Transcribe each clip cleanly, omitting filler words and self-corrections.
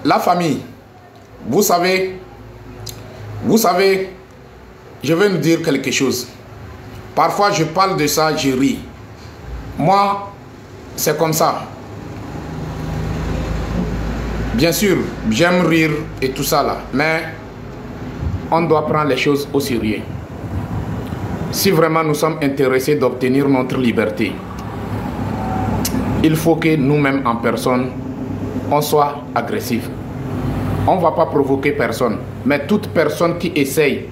La famille, vous savez, je vais nous dire quelque chose. Parfois, je parle de ça, je ris. Moi, c'est comme ça. Bien sûr, j'aime rire et tout ça là, mais on doit prendre les choses au sérieux. Si vraiment nous sommes intéressés d'obtenir notre liberté, il faut que nous-mêmes en personne, on soit agressifs. On ne va pas provoquer personne, mais toute personne qui essaye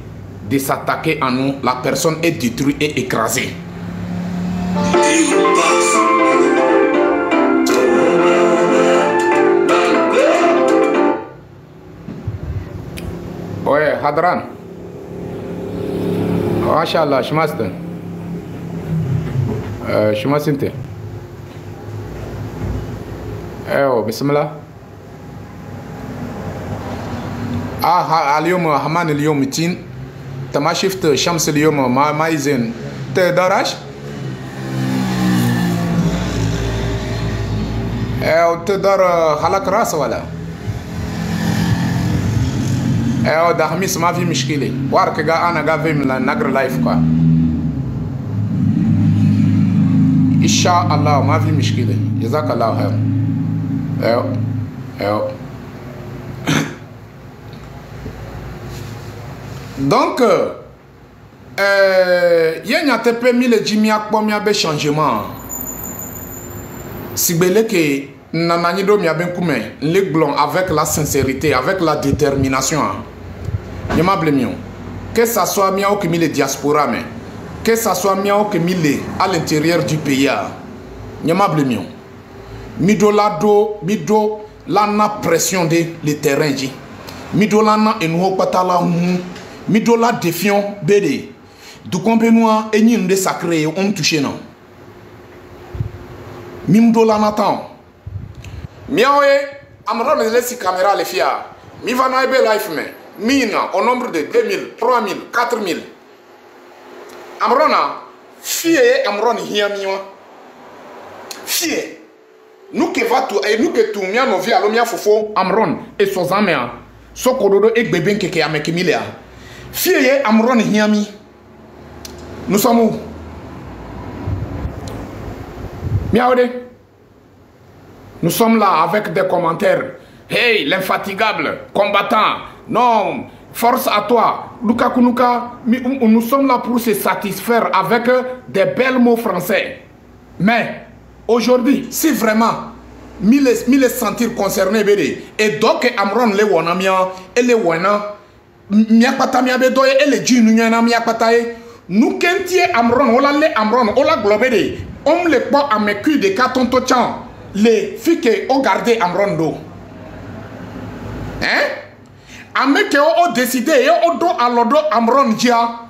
de s'attaquer à nous, la personne est détruite et écrasée. Ouais, Hadran. Mashallah, Shmaste. Shmasinte. Oh, bismillah. اليوم همان اليوم 200 تما شفت شمس اليوم ما يزين تقدرش او تقدر خلق راس ولا او ده خميس ما في مشكله وارك انا قاعد من نقر لايف كا ان شاء الله ما في مشكله جزاك الله خير ايوه Donc, il y a un peu de changement. Si vous voulez que nous avec la sincérité, avec la détermination, que ce soit mieux que les diaspora, que ce soit mieux que à l'intérieur du pays, mido la pression de le terrain, mido la midola défiant bébé du compénois et ni de sacré on touché non mimdola natan miawe amra me laisse caméra les fia mi va na be life me mina au nombre de 2000 3000 4000 amrona fie amroni hiamiwa fie nous que va tout et nous que tout mia no via lo mia fofo amron et sozamea sokododo et bébé keke amekimilia. Fille Amron Hiami, nous sommes où? Miaoude, nous sommes là avec des commentaires. Hey, l'infatigable, combattant, non, force à toi. Lukakunuka, nous sommes là pour se satisfaire avec des belles mots français. Mais aujourd'hui, si vraiment me sentir concerné, et donc Amron le wanamia et le wana. Miakpata miabe doye ele jinu nyana miakpata e nous kentie amron ola le amron ola globede on le pas à mes culs de carton tochan les filles qui ont gardé amron do hein ame que ont décidé et ont do alodo amron dia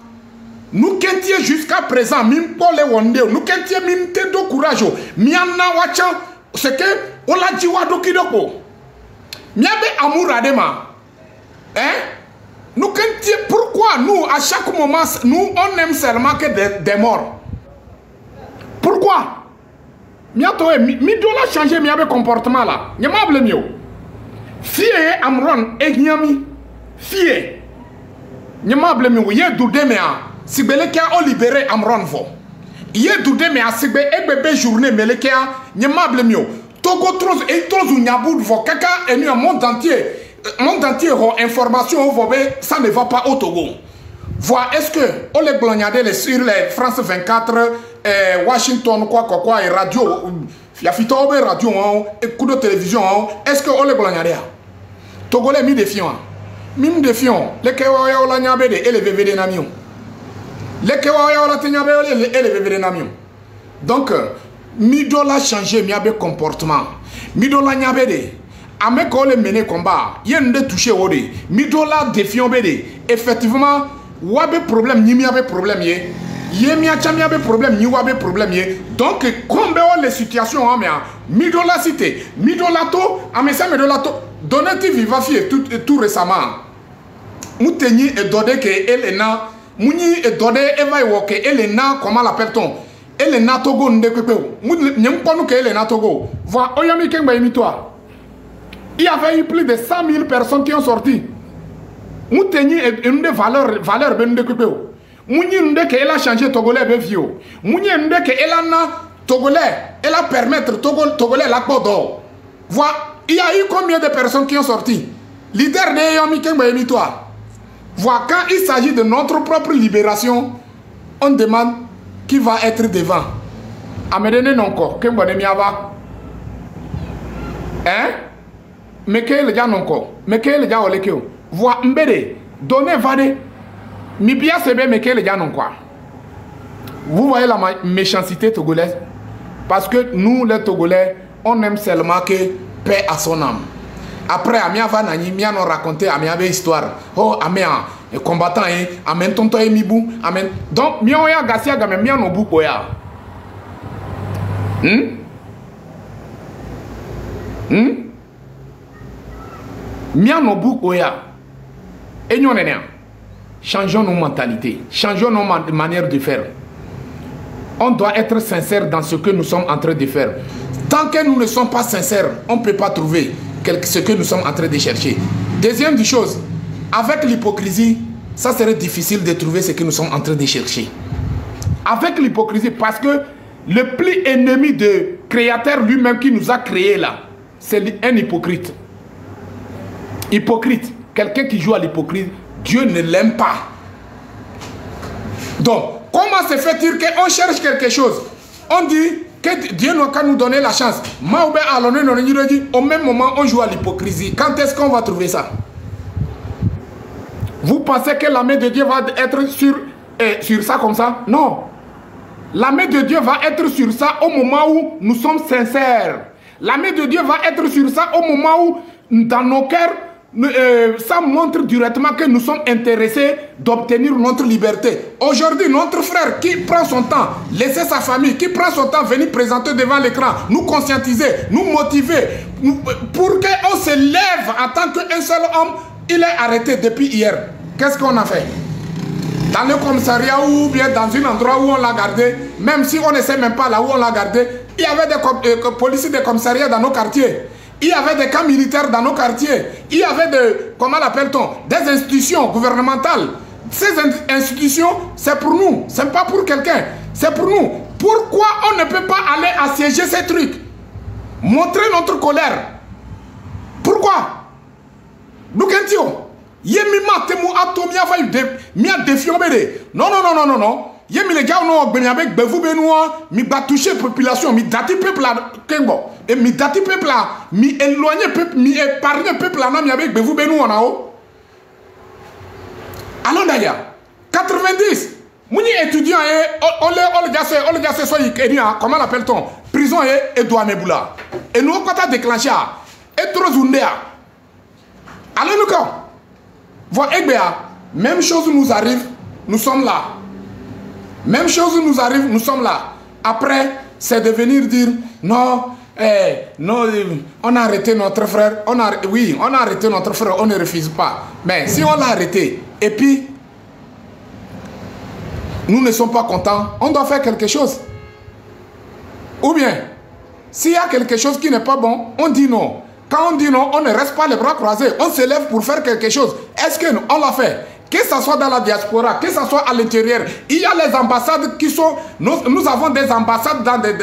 nous kentie jusqu'à présent mim pour les wonde nous kentie mim te do courage miana wacha c'est que ola jiwa do kidoko miabe amour adema hein. Nous, pourquoi nous, à chaque moment, nous, on aime seulement que des morts? Pourquoi? Miato, mi doit changer mi comportement là. N'y a pas de mieux. Fie Amron et Nyami. Fie. N'y a pas de mieux. Yé doudé mais si belé a libéré Amron vo. Yé doudé mais si bébé journée mais le kia n'y a pas de mieux. Togo trop et trop ou nyaboud vo kaka et nous un monde entier. Monde entier a information, ça ne va pas au Togo. Voir est-ce que on les blognade sur les France 24, Washington, quoi, et radio, il y a fito radio, et coup de télévision, est-ce que on les blognade? Togolais mi défiant, mim défiant, les kewaya la nyabe et les VVD namion. Les kewaya la tenyabe et les VVD namion. Donc, mi dola changer mi abe comportement, mi dola nyabe de. Ame ko le mener combat yen de toucher ode midola défiant bede effectivement wabe problème ni mi avait problème ye mi a chami avait problème ni wabe problème ye donc combien les situations amia midola cité midolato amesa midolato donati viva fie tout récemment muteni et dodé que elena muni et dodé eva woke elena comment l'appelle-t-on et les Natogo ndekwepe. Nyem pas nous que les Natogo. Voilà, oyami kengba toi. Il y avait eu plus de 100 000 personnes qui ont sorti. Nous tenions une valeur ben ndekwepe. Mouni ndeke elle a changé Togolais ben vieux. Mouni ndeke elle a Togolais, elle a permettre Togolais la d'or. Voilà, il y a eu combien de personnes qui ont sorti? Leader de Yomi Kengba toi. Voilà, quand il s'agit de notre propre libération, on demande qui va être devant. Amedene nonko, Kengba de Miava. Hein? Mais que le gars nonko, mais que le gars olekeo. Voilà, mbede, donnez vade. Mi bien sebe mais que le gars nonko. Vous voyez la méchanceté togolaise? Parce que nous, les Togolais, on aime seulement que paix à son âme. Après, Amia va nani, Mia nous raconter Amia une histoire. Oh, Amia, combattant, Amen tonton et mibou, Amen. Donc, Mia oya gasia game Mia no bu koya. Mia no bu koya. Et nous, changeons nos mentalités, changeons nos manières de faire. On doit être sincère dans ce que nous sommes en train de faire. Tant que nous ne sommes pas sincères, on ne peut pas trouver ce que nous sommes en train de chercher. Deuxième des choses, avec l'hypocrisie, ça serait difficile de trouver ce que nous sommes en train de chercher. Avec l'hypocrisie, parce que le plus ennemi de créateur lui-même qui nous a créés là, c'est un hypocrite. Hypocrite, quelqu'un qui joue à l'hypocrite, Dieu ne l'aime pas. Donc, comment se fait-il qu'on cherche quelque chose? On dit que Dieu n'a qu'à nous donner la chance. Au même moment, on joue à l'hypocrisie. Quand est-ce qu'on va trouver ça? Vous pensez que la main de Dieu va être sur ça comme ça? Non. La main de Dieu va être sur ça au moment où nous sommes sincères. La main de Dieu va être sur ça au moment où, dans nos cœurs, ça montre directement que nous sommes intéressés d'obtenir notre liberté. Aujourd'hui, notre frère qui prend son temps, laisser sa famille, qui prend son temps, venir présenter devant l'écran, nous conscientiser, nous motiver, pour qu'on se lève en tant qu'un seul homme, il est arrêté depuis hier. Qu'est-ce qu'on a fait? Dans le commissariat ou bien dans un endroit où on l'a gardé, même si on ne sait même pas là où on l'a gardé, il y avait des policiers de commissariat dans nos quartiers. Il y avait des camps militaires dans nos quartiers. Il y avait comment l'appelle-t-on? Des institutions gouvernementales. Ces institutions, c'est pour nous. Ce n'est pas pour quelqu'un. C'est pour nous. Pourquoi on ne peut pas aller assiéger ces trucs? Montrer notre colère. Pourquoi? Nous qu'entio. Yemima temu atomia va mia défiant bébé. Non. Yemi les gars non avec bevu benoua mi batoucher population mi dati peuple là kengo et mi dati peuple là mi éloigner peuple mi épargner peuple là mi avec bevu benoua na haut. Allons d'ailleurs 90 mouni étudiant et on le gars soit Kenya comment l'appelle-t-on prison et Edouard Meboula et nous quand a déclenché et trop zundéa. Allons nous quand voilà Egbea même chose nous arrive nous sommes là. Même chose nous arrive, nous sommes là. Après, c'est de venir dire non, non, on a arrêté notre frère. Oui, on a arrêté notre frère, on ne refuse pas. Mais si on l'a arrêté, et puis nous ne sommes pas contents, on doit faire quelque chose. Ou bien, s'il y a quelque chose qui n'est pas bon, on dit non. Quand on dit non, on ne reste pas les bras croisés. On se lève pour faire quelque chose. Est-ce qu'on l'a fait? Que ce soit dans la diaspora, que ce soit à l'intérieur, il y a les ambassades qui sont... Nous avons des ambassades dans des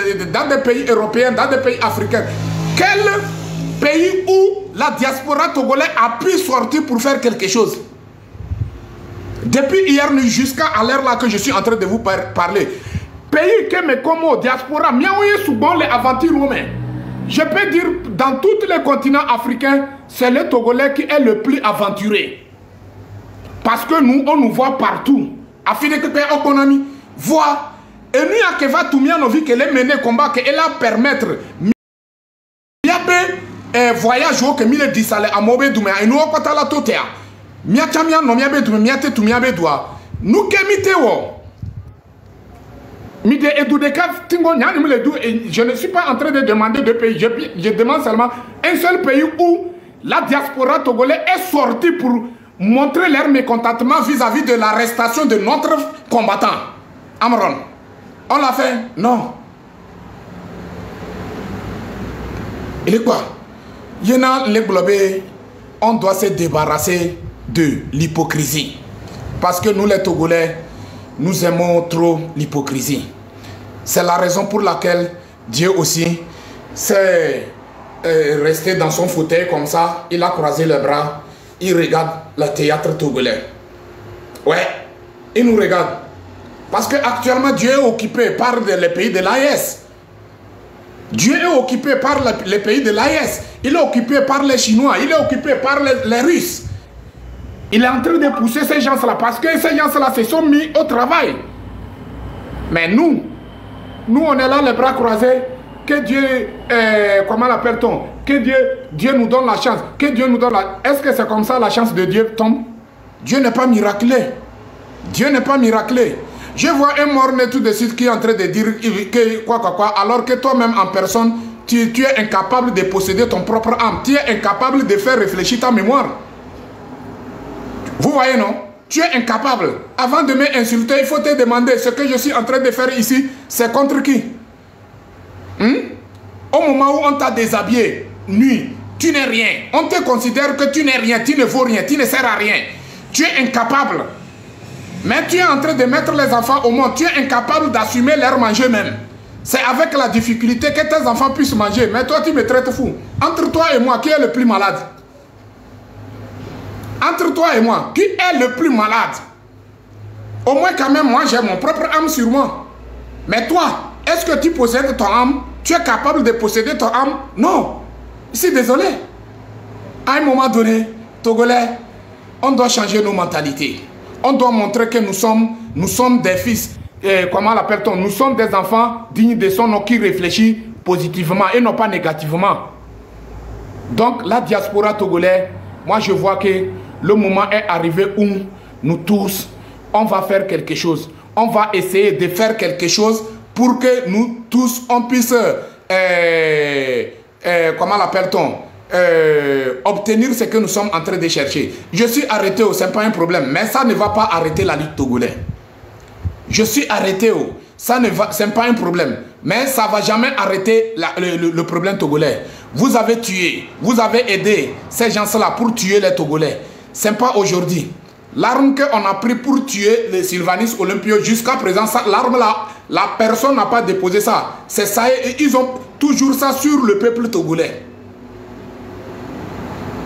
pays européens, dans des pays africains. Quel pays où la diaspora togolaise a pu sortir pour faire quelque chose? Depuis hier nuit jusqu'à l'heure là que je suis en train de vous parler. Pays que me comme diaspora, miaouye souvent les aventures romaines. Je peux dire, dans tous les continents africains, c'est le Togolais qui est le plus aventuré. Parce que nous, on nous voit partout. Afin de que l'économie voit. Et nous, il y a que tout nos vies qu'elle est menée combat, qu'elle a permettre. Il y a des voyages que nous dit ça à Mobé Doumé. Et nous, on a la totéa. Miatamia, non, miabe Doumé, miate tout miabe doua. Nous, qu'est-ce je ne suis pas en train de demander de pays. Je demande seulement un seul pays où la diaspora togolaise est sortie pour montrer leur mécontentement vis-à-vis de l'arrestation de notre combattant, Amron. On l'a fait? Non. Il est quoi? Il y en a les globés, on doit se débarrasser de l'hypocrisie. Parce que nous les Togolais, nous aimons trop l'hypocrisie. C'est la raison pour laquelle Dieu aussi s'est resté dans son fauteuil comme ça. Il a croisé les bras. Il regarde le théâtre togolais. Ouais, il nous regarde. Parce qu'actuellement, Dieu est occupé par les pays de l'AES. Dieu est occupé par les pays de l'AES. Il est occupé par les Chinois. Il est occupé par les Russes. Il est en train de pousser ces gens-là parce que ces gens-là se sont mis au travail. Mais nous, on est là les bras croisés. Que Dieu, comment l'appelle-t-on? Que Dieu nous donne la chance. Que Dieu nous donne la... Est-ce que c'est comme ça la chance de Dieu tombe? Dieu n'est pas miraculé. Dieu n'est pas miraculé. Je vois un mort-né tout de suite qui est en train de dire que quoi, alors que toi-même en personne, tu es incapable de posséder ton propre âme. Tu es incapable de faire réfléchir ta mémoire. Vous voyez, non? Tu es incapable. Avant de m'insulter, il faut te demander ce que je suis en train de faire ici, c'est contre qui? Au moment où on t'a déshabillé, nu, tu n'es rien. On te considère que tu n'es rien, tu ne vaux rien, tu ne sers à rien. Tu es incapable. Mais tu es en train de mettre les enfants au monde. Tu es incapable d'assumer leur manger même. C'est avec la difficulté que tes enfants puissent manger. Mais toi, tu me traites fou. Entre toi et moi, qui est le plus malade? Entre toi et moi, qui est le plus malade? Au moins quand même, moi, j'ai mon propre âme sur moi. Mais toi, est-ce que tu possèdes ton âme? Tu es capable de posséder ton âme? Non. Je suis désolé. À un moment donné, Togolais, on doit changer nos mentalités. On doit montrer que nous sommes des fils, comment l'appelle-t-on? Nous sommes des enfants dignes de son nom qui réfléchissent positivement et non pas négativement. Donc la diaspora togolaise, moi je vois que le moment est arrivé où nous tous, on va faire quelque chose. On va essayer de faire quelque chose pour que nous tous, on puisse, comment l'appelle-t-on? Obtenir ce que nous sommes en train de chercher. Je suis arrêté, ce n'est pas un problème, mais ça ne va pas arrêter la lutte togolaise. Je suis arrêté, ce n'est pas un problème, mais ça ne va jamais arrêter le problème togolais. Vous avez tué, vous avez aidé ces gens-là pour tuer les Togolais. Ce n'est pas aujourd'hui. L'arme qu'on a pris pour tuer les Sylvanus Olympio, jusqu'à présent, l'arme-là, la personne n'a pas déposé ça. C'est ça, et ils ont toujours ça sur le peuple togolais.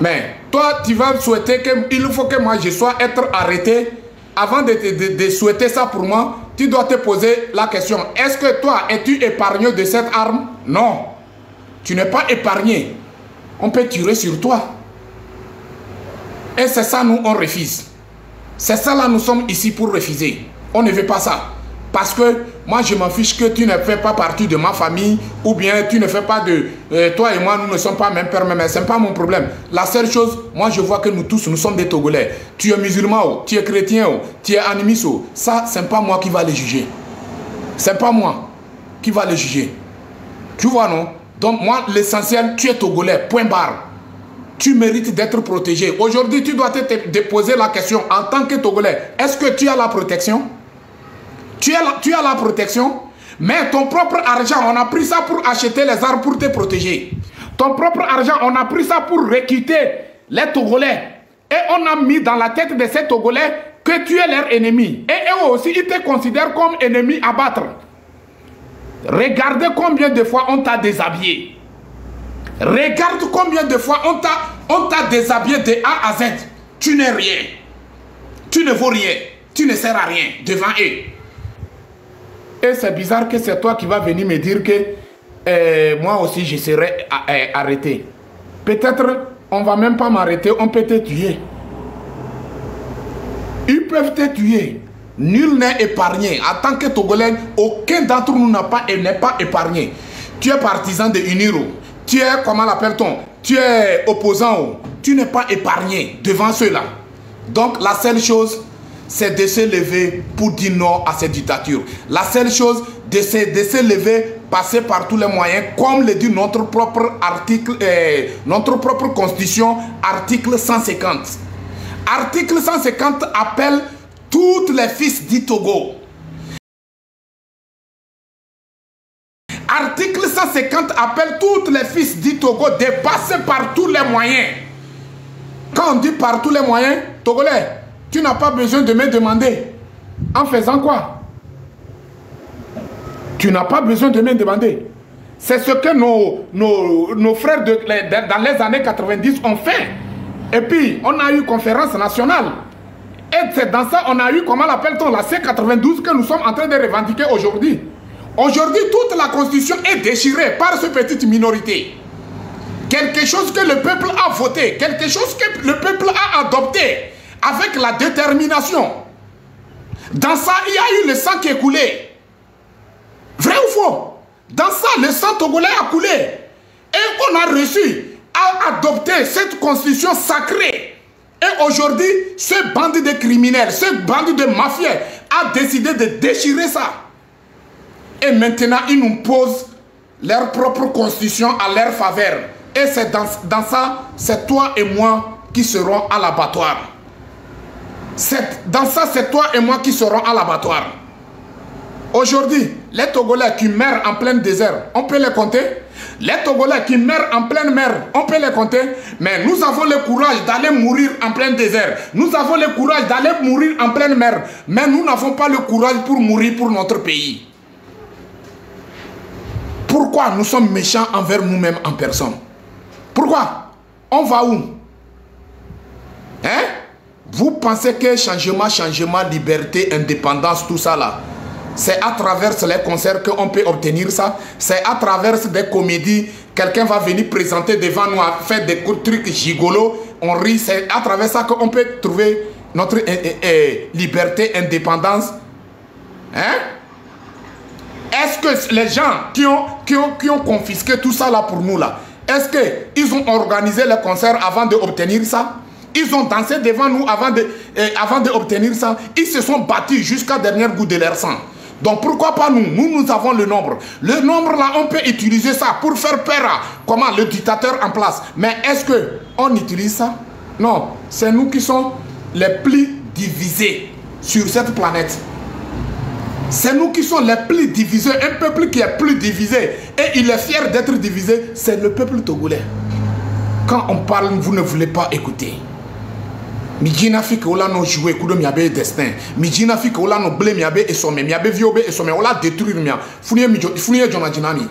Mais toi, tu vas souhaiter qu'il faut que moi je sois arrêté. Avant de souhaiter ça pour moi, tu dois te poser la question. Est-ce que toi, es-tu épargné de cette arme? Non. Tu n'es pas épargné. On peut tirer sur toi. Et c'est ça, nous, on refuse. C'est ça, là, nous sommes ici pour refuser. On ne veut pas ça. Parce que moi, je m'en fiche que tu ne fais pas partie de ma famille ou bien tu ne fais pas de... toi et moi, nous ne sommes pas même père, mais ce n'est pas mon problème. La seule chose, moi, je vois que nous tous, nous sommes des Togolais. Tu es musulman, tu es chrétien, tu es animiste. Ça, ce n'est pas moi qui va les juger. Ce n'est pas moi qui va les juger. Tu vois, non? Donc, moi, l'essentiel, tu es Togolais, point barre. Tu mérites d'être protégé. Aujourd'hui, tu dois te poser la question en tant que Togolais. Est-ce que tu as la protection? Tu as la protection, mais ton propre argent, on a pris ça pour acheter les armes pour te protéger. Ton propre argent, on a pris ça pour recruter les Togolais. Et on a mis dans la tête de ces Togolais que tu es leur ennemi. Et eux aussi, ils te considèrent comme ennemi à battre. Regardez combien de fois on t'a déshabillé. Regarde combien de fois on t'a déshabillé de A à Z. Tu n'es rien. Tu ne vaux rien. Tu ne sers à rien devant eux. Et c'est bizarre que c'est toi qui vas venir me dire que moi aussi je serai arrêté. Peut-être on ne va même pas m'arrêter, on peut te tuer. Ils peuvent te tuer. Nul n'est épargné. En tant que Togolais, aucun d'entre nous n'est pas épargné. Tu es partisan de Uniro. Tu es, comment l'appelle-t-on? Tu es opposant. Tu n'es pas épargné devant ceux-là. Donc la seule chose, c'est de se lever pour dire non à cette dictature. La seule chose, de se lever, passer par tous les moyens, comme le dit notre propre article, notre propre constitution, article 150. Article 150 appelle tous les fils du Togo 50 appelle tous les fils du Togo de passer par tous les moyens. Quand on dit par tous les moyens, Togolais, tu n'as pas besoin de me demander. En faisant quoi? Tu n'as pas besoin de me demander. C'est ce que nos frères dans les années 90 ont fait. Et puis, on a eu conférence nationale. Et c'est dans ça, on a eu, comment l'appelle-t-on, la C92 que nous sommes en train de revendiquer aujourd'hui. Aujourd'hui, toute la constitution est déchirée par cette petite minorité. Quelque chose que le peuple a voté, quelque chose que le peuple a adopté avec la détermination. Dans ça, il y a eu le sang qui est coulé. Vrai ou faux? Dans ça, le sang togolais a coulé. Et on a reçu à adopter cette constitution sacrée. Et aujourd'hui, ce bandit de criminels, ce bandit de mafieux a décidé de déchirer ça. Et maintenant, ils nous posent leur propre constitution à leur faveur. Et c'est dans ça, c'est toi et moi qui serons à l'abattoir. Dans ça, c'est toi et moi qui serons à l'abattoir. Aujourd'hui, les Togolais qui meurent en plein désert, on peut les compter. Les Togolais qui meurent en pleine mer, on peut les compter. Mais nous avons le courage d'aller mourir en plein désert. Nous avons le courage d'aller mourir en pleine mer. Mais nous n'avons pas le courage pour mourir pour notre pays. Pourquoi nous sommes méchants envers nous-mêmes en personne? Pourquoi? On va où? Hein? Vous pensez que changement, liberté, indépendance, tout ça là, c'est à travers les concerts qu'on peut obtenir ça? C'est à travers des comédies, quelqu'un va venir présenter devant nous, faire des trucs gigolos, on rit, c'est à travers ça qu'on peut trouver notre liberté, indépendance. Hein? Est-ce que les gens qui ont confisqué tout ça là pour nous là, est-ce qu'ils ont organisé les concerts avant d'obtenir ça? Ils ont dansé devant nous avant d'obtenir ça. Ils se sont battus jusqu'à dernier goût de leur sang. Donc pourquoi pas nous? Nous avons le nombre. Le nombre là, on peut utiliser ça pour faire peur à comment le dictateur en place. Mais est-ce qu'on utilise ça? Non. C'est nous qui sommes les plus divisés sur cette planète. C'est nous qui sommes les plus divisés. Un peuple qui est plus divisé et il est fier d'être divisé, c'est le peuple togolais. Quand on parle, vous ne voulez pas écouter. Mijina fi que ola no jouer kudo miabe destin. Mijina fi que ola no blé miabe et somme miabe viobe et somme ola détruire mia. Founie jona jinami.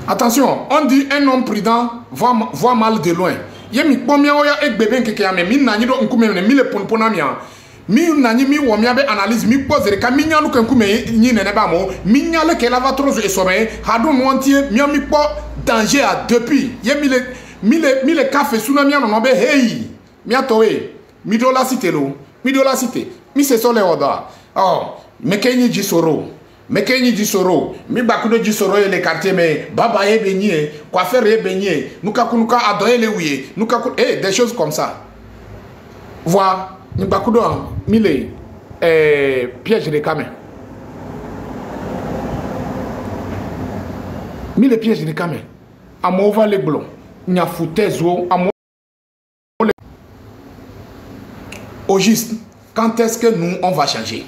Attention, on dit un homme prudent voit mal de loin. Yemi pomia oya ek bébé nke ya me min na nyido nkume ne mile ponpona mia. Mi nani mi wo miabe analyse mi pose ka mi nyalu kan kume nyi ne ba mo mi nyale ke lava trop et somme hado no antie mi mi po danger a depuis. Yemi le café tsunami no be hey. Miatoe, midola cité lo, midola cité, mi se sole oda. Oh, mekenyi jisoro, mi bakudo jisoro et les quartiers mais baba e beigné, coiffeur e beigné, nuka adoye le ouye, des choses comme ça. Voilà, mi bakudo mille piège de camé. Mille pièges de camé. Amova le blond, nya foutezo, amo. Au juste, quand est-ce que nous, on va changer?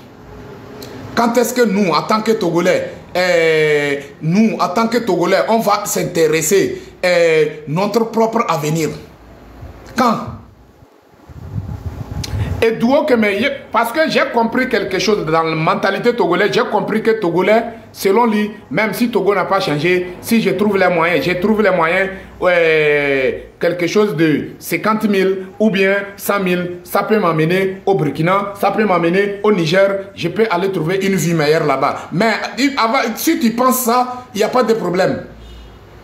Quand est-ce que nous, en tant que Togolais, on va s'intéresser à notre propre avenir? Quand? Et d'où que parce que j'ai compris quelque chose dans la mentalité togolaise, j'ai compris que Togolais, selon lui, même si Togo n'a pas changé, si je trouve les moyens, quelque chose de 50 000 ou bien 100 000, ça peut m'amener au Burkina, ça peut m'amener au Niger, je peux aller trouver une vie meilleure là-bas. Mais si tu penses ça, il n'y a pas de problème.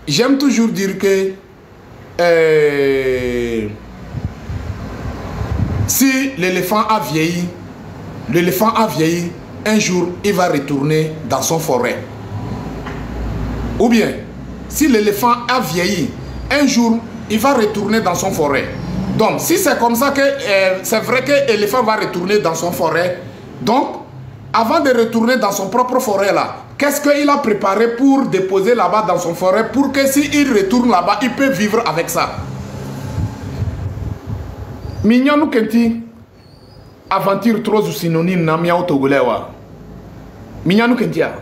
J'aime toujours dire que si l'éléphant a vieilli, un jour, il va retourner dans son forêt. Ou bien, si l'éléphant a vieilli, un jour, il va retourner dans son forêt. Donc, si c'est comme ça que c'est vrai que l'éléphant va retourner dans son forêt, donc, avant de retourner dans son propre forêt là, qu'est-ce qu'il a préparé pour déposer là-bas dans son forêt pour que s'il retourne là-bas, il peut vivre avec ça? Mignonu kenti aventure trop synonyme na miao togolais wa. Mignonu kenti ya.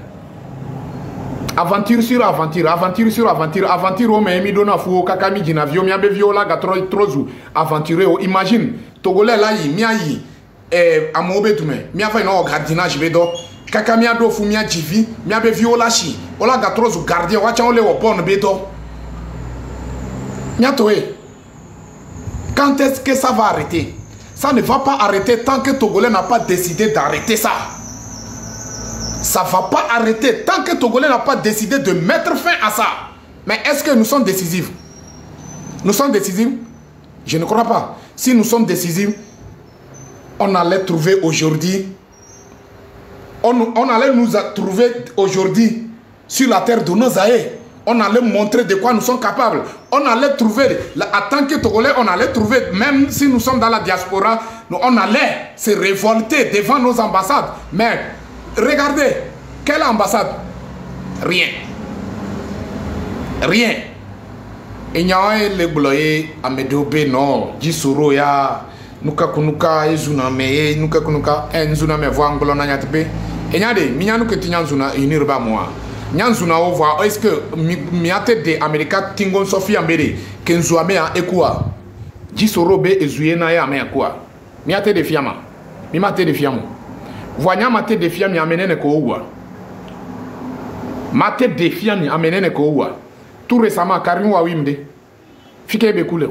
Aventure sur aventure, aventure sur aventure, aventure au mais mi dona fou kakami dina vio mi abe viola gatro trozu aventure o imagine togolais là yi mi ayi amobe tume mi afa no gardinage be do kakami ado fu mi ajivi mi abe viola chi ola gatrozu gardien wa chan ole wo pon be do nyatoe. Quand est-ce que ça va arrêter? Ça ne va pas arrêter tant que Togolais n'a pas décidé d'arrêter ça. Ça ne va pas arrêter tant que Togolais n'a pas décidé de mettre fin à ça. Mais est-ce que nous sommes décisifs? Nous sommes décisifs? Je ne crois pas. Si nous sommes décisifs, on allait trouver aujourd'hui, on allait nous trouver aujourd'hui sur la terre de nos aïeux. On allait montrer de quoi nous sommes capables. On allait trouver, en tant que Togolais, on allait trouver, même si nous sommes dans la diaspora, on allait se révolter devant nos ambassades. Mais regardez, quelle ambassade? Rien. Rien. Il y a les bloyés à Medobe, non, Jisoro, ya, Nuka Kunuka, Ezuname, Nuka Kunuka, Enzuname, Voangolona Yatbe. Il y a des Mianou que Tinyanzuna, Unirba moi. Nyanzuna ova est-ce que miate de America Tingon Sophie Ambere Kenzuame a ekua Jisorobe ezuyena ya me akua miate de fiama mi mate de fiamu voyant mate de fiami amenene ko owa mate de fiami amenene ko owa tout récemment Karim Wawimde fike be koule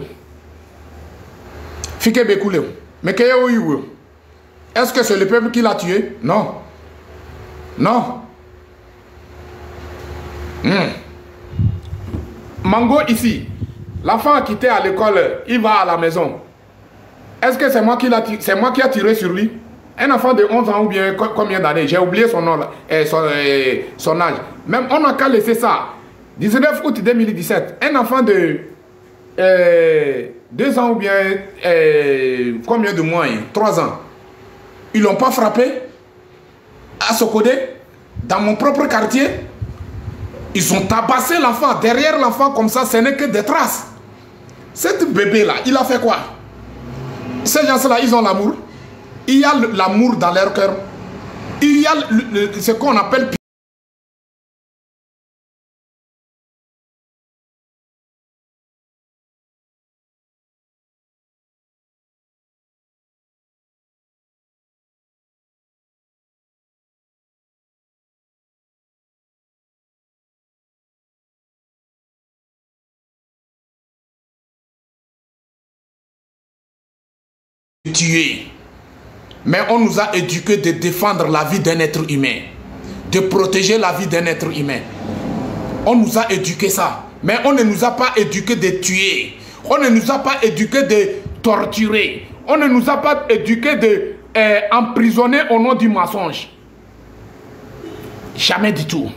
mais que yo est-ce que c'est le peuple qui l'a tué? Non. Non. Mango ici, l'enfant a quitté à l'école, il va à la maison. Est-ce que c'est moi qui a tiré sur lui? Un enfant de 11 ans ou bien combien d'années? J'ai oublié son nom, son âge. Même on n'a qu'à laisser ça. 19 août 2017, un enfant de 2 ans ou bien combien de mois? 3 ans. Ils l'ont pas frappé à Sokodé, dans mon propre quartier. Ils ont tabassé l'enfant. Derrière l'enfant comme ça, ce n'est que des traces. Cet bébé-là, il a fait quoi? Ces gens-là, ils ont l'amour. Il y a l'amour dans leur cœur. Il y a ce qu'on appelle tuer. Mais on nous a éduqués de défendre la vie d'un être humain, de protéger la vie d'un être humain. On nous a éduqués ça. Mais on ne nous a pas éduqués de tuer. On ne nous a pas éduqués de torturer. On ne nous a pas éduqués de emprisonner au nom du mensonge. Jamais du tout.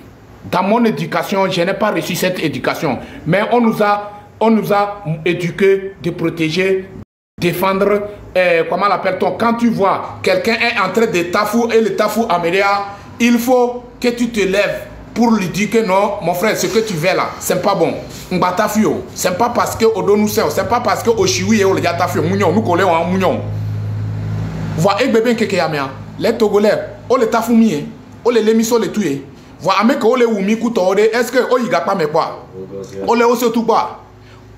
Dans mon éducation, je n'ai pas reçu cette éducation. Mais on nous a éduqués de protéger, défendre, comment l'appelle-t-on? Quand tu vois quelqu'un est en train de tafou et le tafou amélia, il faut que tu te lèves pour lui dire que non, mon frère, ce que tu fais là, c'est pas bon. C'est pas parce que Odo nous sert, c'est pas parce que Oshiwi et Ole Yatafio, Mounion, nous collons en Mounion. Voilà, bébé Kekeyamia, les Togolais, Ole Tafoumi, Ole Lemiso le tuer. Voilà, mais que Ole Oumi Koutore, est-ce que Oiga pas mais quoi? Ole Ose tout quoi?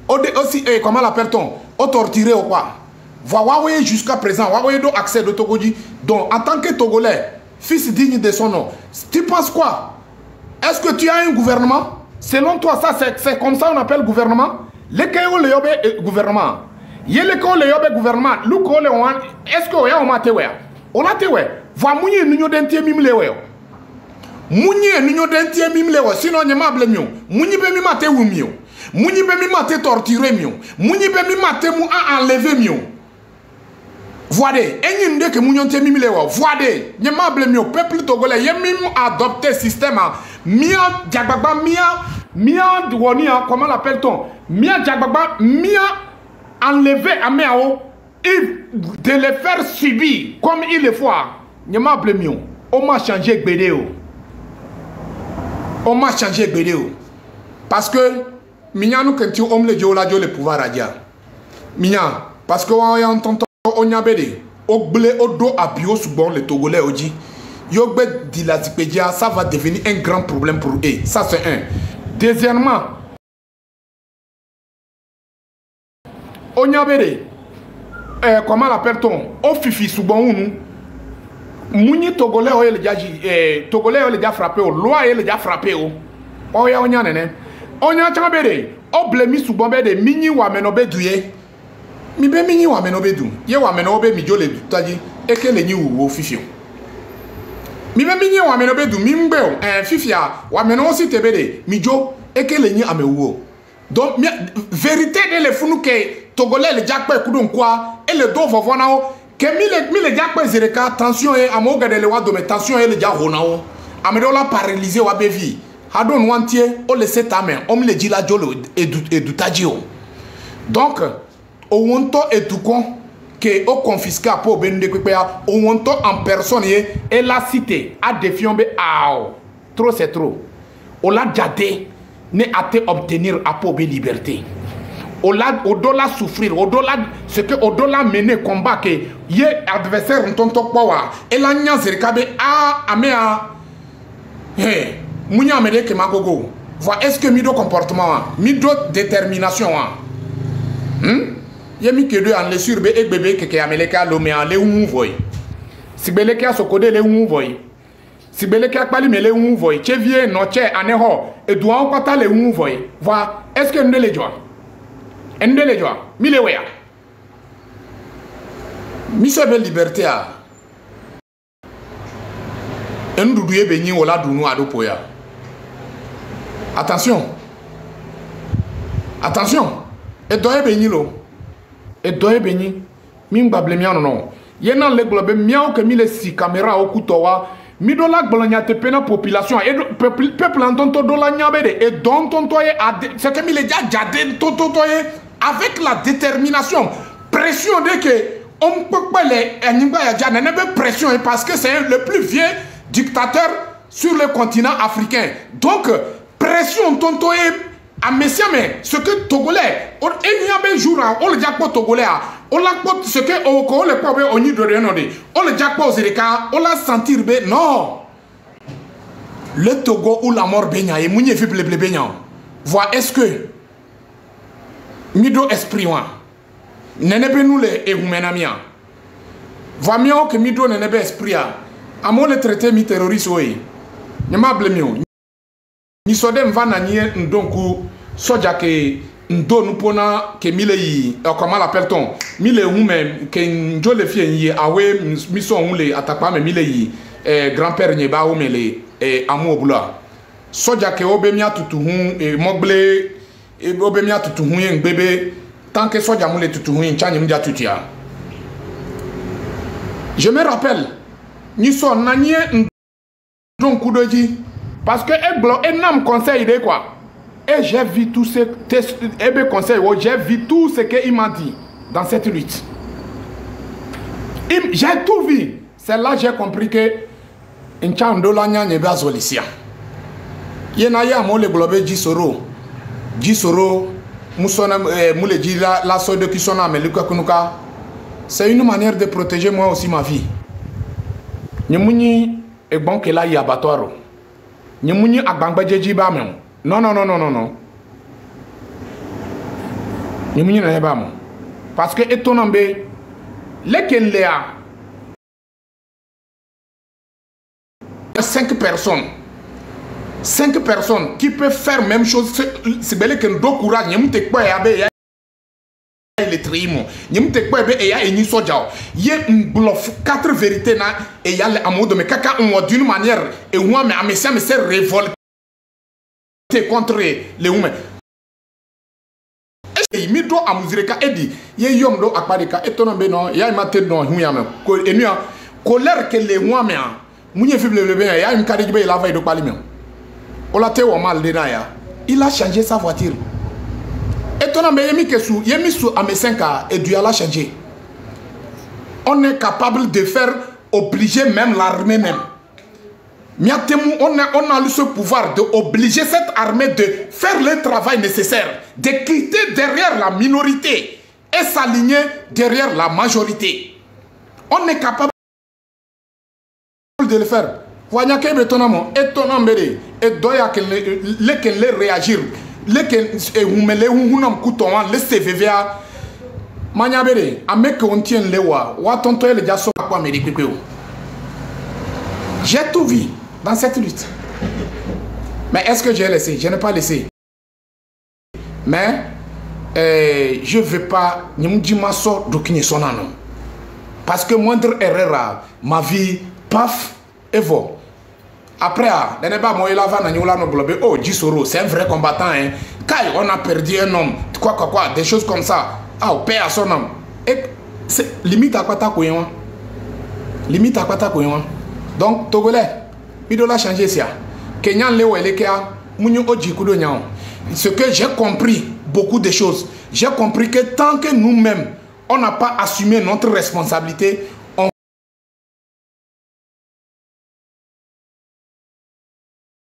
Aussi, comment l'appelle-t-on? Au torturé ou quoi? Voilà, jusqu'à présent, Huawei do accès de Togoji. Donc, en tant que Togolais, fils digne de son nom, tu penses quoi? Est-ce que tu as un gouvernement? Selon toi, ça c'est comme ça on appelle gouvernement? Lesquels le yobe gouvernement? Yeleko le yobe gouvernement? Luko le wan? Est-ce que oya oma tewe? Ola tewe? Va mounye n'unyo dentie mimlewe. Mounye n'unyo dentie mimlewe. Sinon nyema blemio. Mounye be mimate wumio. Mouni be mi mate torturer mieux. Mouni be mi mate mou a enlever mieux. Voyez, et n'y a que mouni te mi lewa. Voyez, n'y a pas mieux. Peuple togolais, y a mi adopté système. Mia diagbagba mia douania, comment l'appelle-t-on? Mia diagbagba mia enlever à méao et de les faire subir comme il le faut. N'y a pas mieux. On m'a changé bédéo. On m'a changé bédéo. Parce que Minya nous quand tu homme le Dieu le pouvoir à dire. Minya parce que on entend on y a bédé. Au blé au dos à bio sous bon le Togolais au dit. Yogbe Dilazipédia, ça va devenir un grand problème pour eux. Ça, c'est un. Deuxièmement, Onyabere, comment l'appelle-t-on? Ofifi Soubounou. Mouni Togolais, Togolais, il a frappé, loi, il a frappé. Oya Onyanene. Onya Chambere, Oblemi Souboumbede, Mini ou Amenobe Douye. Mibe Mini ou Amenobe Dou. Ye ou Amenobe Midjo le Tadi, et que les niou ou Fifio. Mibe Mini ou Amenobe Dou, Mimbeo, Fifia, ou Ameno aussi Tebede, Midjo, et que les niou Ameuo. Donc, vérité de les fous que Togolais, le Jackpot, Koudon quoi, et le dos Vovonao, que mille Jackpot Zereka, attention, et Amoga de Lewa de attention, et le Jaronao, Amedola paralysé ou Abevi, Hadon Wantier, on le sait ta main, on me le dit la Jolo et du Tadjio. Donc, au Wonto et tout con, que au confisqué pour Ben de Kupea, au Wonto en personne, et la cité, a défiombe, trop c'est trop. On l'a jadé. Ne a-t-il obtenir à pauvre liberté. Au-delà souffrir, au-delà ce que au-delà mener combat que y adversaire en ton power et la nya zerkabe amea munya mede ke magogo. Voilà est-ce que mido comportement, mido détermination yemi que deux en le surbe et bébé que ameleka lomé en le voy. Si beleka sokode le voy. Si beleke akpali mele un voy, chevie noche aneho, et doit en kota le un voy. Voilà, est-ce que nous les joie? Nous les joie, mille wea. Misebe liberté a. En doudouye beni ola dounou adopoya. Attention. Attention. Et doye beni lo. Et doye beni. Mimba blemia non. Yenan le globe miao que mille si caméra au couteau. Midola Bologna te pena population et peuple en tonto dola nyabede et don tontoye c'est que mille déjà jadé tontoye avec la détermination pression de que on peut pas les animba ya n'avait pression parce que c'est le plus vieux dictateur sur le continent africain donc pression tontoye à Messia mais ce que Togolais on y a jour on le jackpot Togolais on l'a pas ce que on le pas on y donne on le jackpot Zereka on l'a sentir be non le Togo ou la mort benya et mounye fible ble benya voilà est-ce que mido esprit wa nenebe nous les ehumenamia va mieux que mido nenebe esprit a amo le traité mi terroriste oui ne m'a blemio ni sodem va na nie ndonku soja ke ndo nous pona que mille yi comment l'appelle-t-on mille ou même que njo le fien yi awe mission le atakpa me mille yi grand-père nyeba o mele amu obula soja ke obemia tutu hun mogle obemia tutu hun yen bébé tant que soja mu le tutu hun chanye mdia tutia je me rappelle ni son nanie donc kudoji parce que enam conseil de quoi. Et j'ai vu tout ce j'ai vu tout ce qu'il m'a dit dans cette lutte. J'ai tout vu. C'est là que j'ai compris que Nchandola n'est pas Zolicia. Il y a un globe Jisoro. Jisoro, Mouleji, la soeur de Kisona, Meluka Kunuka. C'est une manière de protéger moi aussi ma vie. Nyemouni est bon que là il y a abattoir. Nyemouni a Bangbajeji Bamon. Non, non, non, non, non, non. Ni n'a pas. Parce que étonnant, lesquels léa 5 personnes. 5 personnes qui peuvent faire même chose. C'est bel que nous courage. N'y a pas les trimo. N'y a pas de soja. Il y a un bluff 4 vérités na et il y a le amour de mes caca d'une manière et moi mais ça me sert révolté contre les humains. Et mi do amuzireka edi ye yom do akpadeka etonombe non ya imate non huyame ko enua colère que les humains munye fible le bien ya imkadibe la veille de parlement. On l'a téo mal de ya. Il a changé sa voiture. Etonombe yemi kesu yemi sou amesenka et du a changé. On est capable de faire obliger même l'armée même. On a eu ce pouvoir d'obliger cette armée de faire le travail nécessaire, de quitter derrière la minorité et s'aligner derrière la majorité. On est capable de le faire. Voyez que étonnamment, et doya que les réagir, les que vous me les unam couton, les CVVA, Maniabere, à mec qu'on tient les wa, tonto le jasso à quoi médicaux. J'ai tout vu dans cette lutte. Mais est-ce que j'ai laissé? Je n'ai pas laissé. Mais je ne veux pas parce que moindre erreur, ma vie, paf, et voilà. Après, oh, Jisoro, c'est un vrai combattant. Hein. Quand on a perdu un homme, quoi, des choses comme ça. Ah, on paie à son homme. Et c'est limite à quoi t'as couillé. Limite à quoi t'as couillé. Donc, Togolais, il doit changer ça. Kenyan Léo et Lekea, Mounio Ojikudo Nyan. Ce que j'ai compris, beaucoup de choses. J'ai compris que tant que nous-mêmes, on n'a pas assumé notre responsabilité, on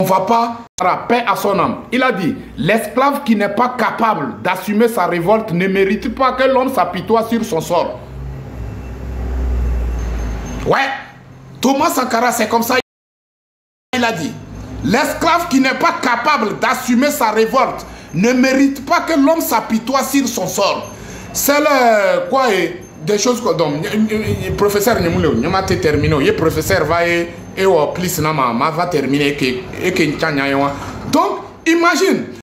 ne va pas faire paix à son âme. Il a dit, l'esclave qui n'est pas capable d'assumer sa révolte ne mérite pas que l'homme s'apitoie sur son sort. Ouais, Thomas Sankara, c'est comme ça. Il a dit, l'esclave qui n'est pas capable d'assumer sa révolte ne mérite pas que l'homme s'apitoie sur son sort. C'est le quoi des choses que le professeur Nyamule terminé, le professeur va et plus va terminer donc imagine,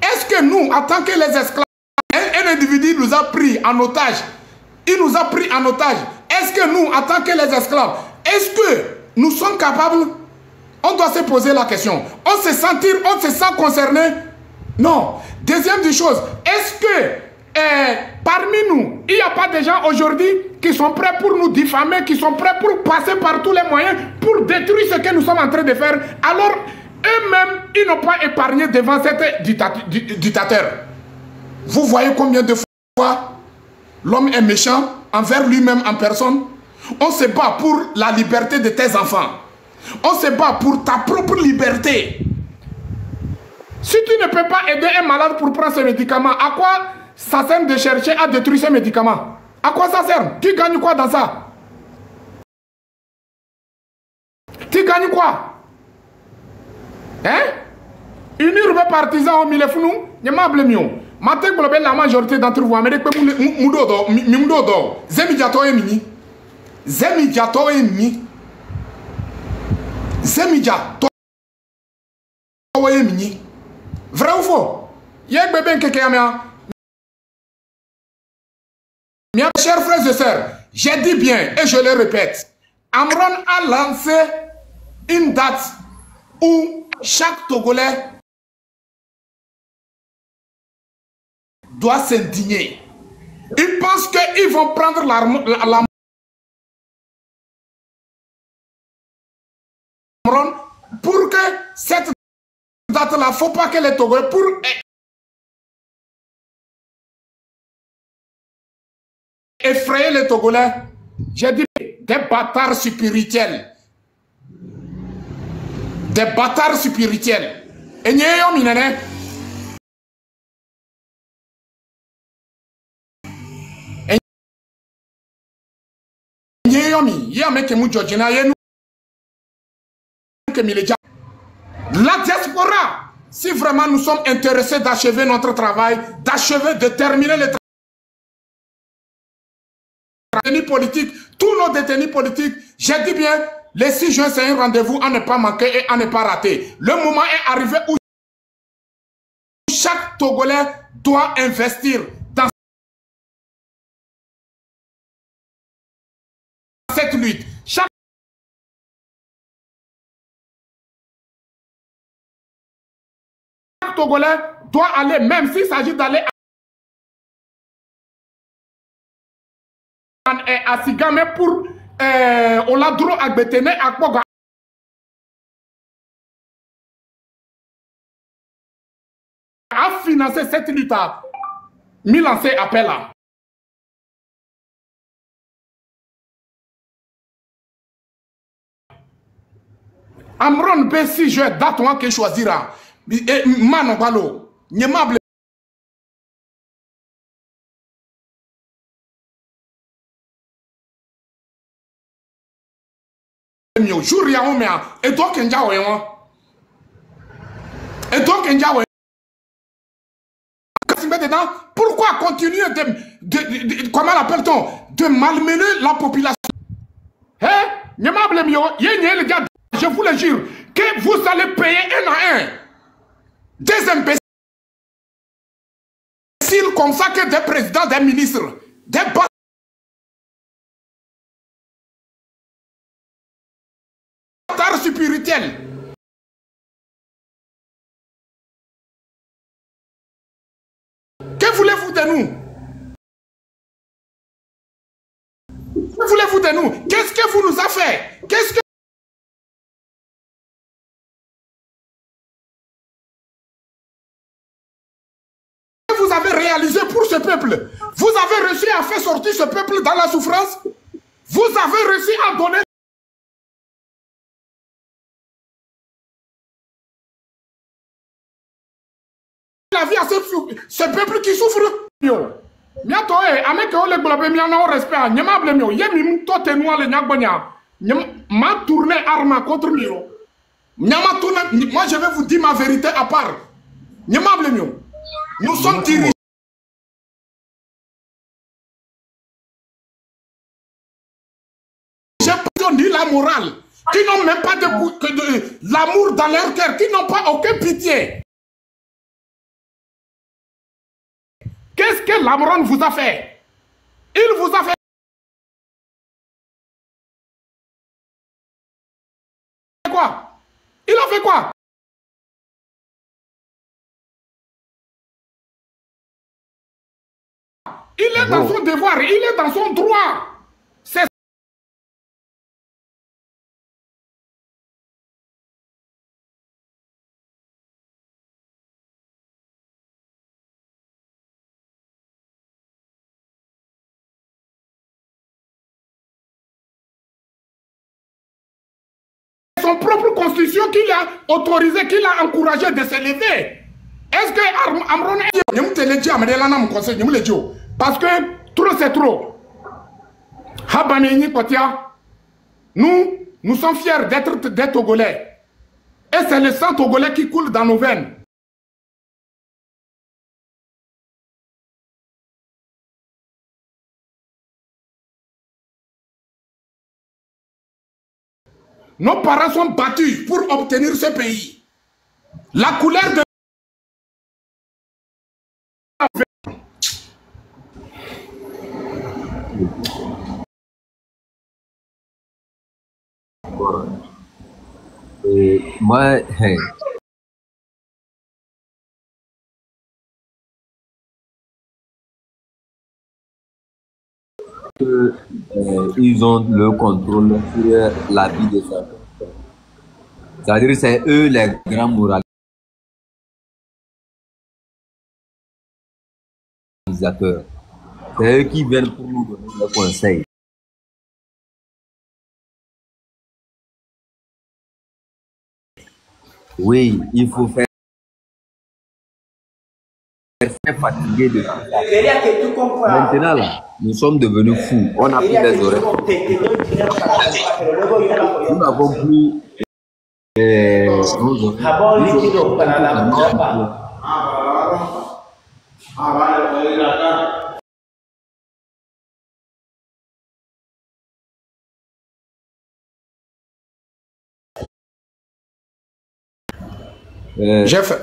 est-ce que nous en tant que les esclaves, un individu nous a pris en otage, il nous a pris en otage, est-ce que nous en tant que les esclaves, est-ce que nous sommes capables? On doit se poser la question. On se sent concerné? Non. Deuxième des choses, est-ce que parmi nous, il n'y a pas des gens aujourd'hui qui sont prêts pour nous diffamer, qui sont prêts pour passer par tous les moyens pour détruire ce que nous sommes en train de faire? Alors, eux-mêmes, ils n'ont pas épargné devant cet dictateur. Vous voyez combien de fois l'homme est méchant envers lui-même en personne? On se bat pour la liberté de tes enfants. On se bat pour ta propre liberté. Si tu ne peux pas aider un malade pour prendre ses médicaments, à quoi ça sert de chercher à détruire ses médicaments? À quoi ça sert? Tu gagnes quoi dans ça? Tu gagnes quoi? Hein? Une urbe partisan au milieu de nous, il y a Matin pour la majorité d'entre vous, Amérique, Zemidiato et Mini. Zemidiato et Mini. Zemidiato et Mini. Vrai ou faux? Yek bébé mes chers frères et sœurs, j'ai dit bien et je le répète, Amron a lancé une date où chaque Togolais doit s'indigner. Ils pensent qu'ils vont prendre la pour que cette date-là, il ne faut pas que les Togolais, pour effrayer les Togolais, j'ai dit des bâtards spirituels. Des bâtards spirituels. Et n'y a minene. Et n'y a mis. Y a mec qui mou Georgina. La diaspora, si vraiment nous sommes intéressés d'achever notre travail, d'achever, de terminer le détenus politiques, tous nos détenus politiques, j'ai dit bien, les 6 juin, c'est un rendez-vous à ne pas manquer et à ne pas rater. Le moment est arrivé où chaque Togolais doit investir dans cette lutte. Chaque Togolais doit aller, même s'il s'agit d'aller à Sigame pour Oladro Agbetene Akboga a financé cette lutte. Mi lancé appel là. Amron B6 je date moi que choisira. Manobalo, Nyemable jour ya o mea et donc nja o yon et donc nja o dedans. Pourquoi continuer comment l'appelle-t-on, de malmener la population? Hein? Je vous le jure que vous allez payer un à un des imbéciles comme ça, que des présidents, des ministres, des bâtards spirituels. Que voulez-vous de nous? Que voulez-vous de nous? Qu'est-ce que vous nous avez fait? Qu'est-ce que vous avez réalisé pour ce peuple? Vous avez réussi à faire sortir ce peuple dans la souffrance? Vous avez réussi à donner la vie à ce peuple qui souffre? Miato ameke ole globe miana au respect nyama blemio yemi to tenua le nyagbonya ma tourner arme contre mio nyama tourner. Moi je vais vous dire ma vérité à part. Nyama blemio, nous sommes dirigés ni la morale, qui n'ont même pas de l'amour dans leur cœur, qui n'ont pas aucune pitié. Qu'est-ce que Lamron vous a fait? Il vous a fait quoi? Il a fait quoi? Il est dans son devoir, il est dans son droit. C'est son propre constitution qui l'a autorisé, qui l'a encouragé de s'élever. Est-ce que Amron parce que trop c'est trop. Nous sommes fiers d'être des Togolais. Et c'est le sang togolais qui coule dans nos veines. Nos parents sont battus pour obtenir ce pays. La couleur de... Moi, ils ont le contrôle sur la vie de ça. C'est-à-dire que c'est eux les grands moralisateurs. C'est eux qui viennent pour nous donner des conseils. Oui, il faut faire fatiguer de tout ça. Maintenant, là, nous sommes devenus fous. On a pris des oreilles. Nous n'avons plus nos oreilles.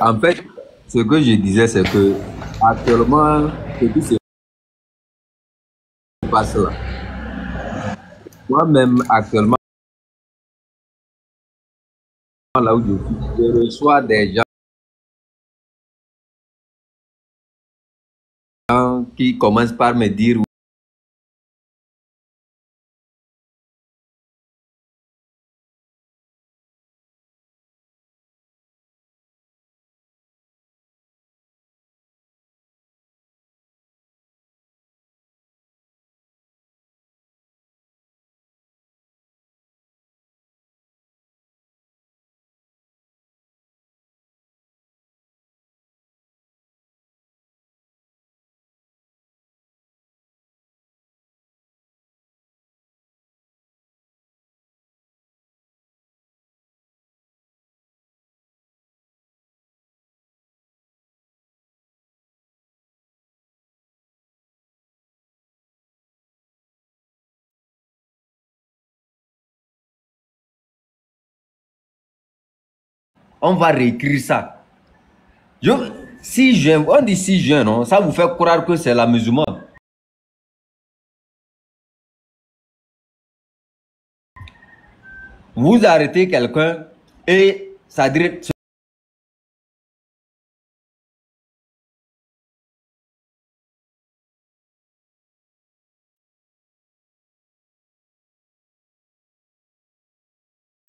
En fait, ce que je disais, c'est que actuellement, ce qui se passe là, moi-même, actuellement, là où je reçois des gens qui commencent par me dire On va réécrire ça. 6 juin, on dit 6 juin, non? Ça vous fait croire que c'est la musulmane. Vous arrêtez quelqu'un et ça dirait...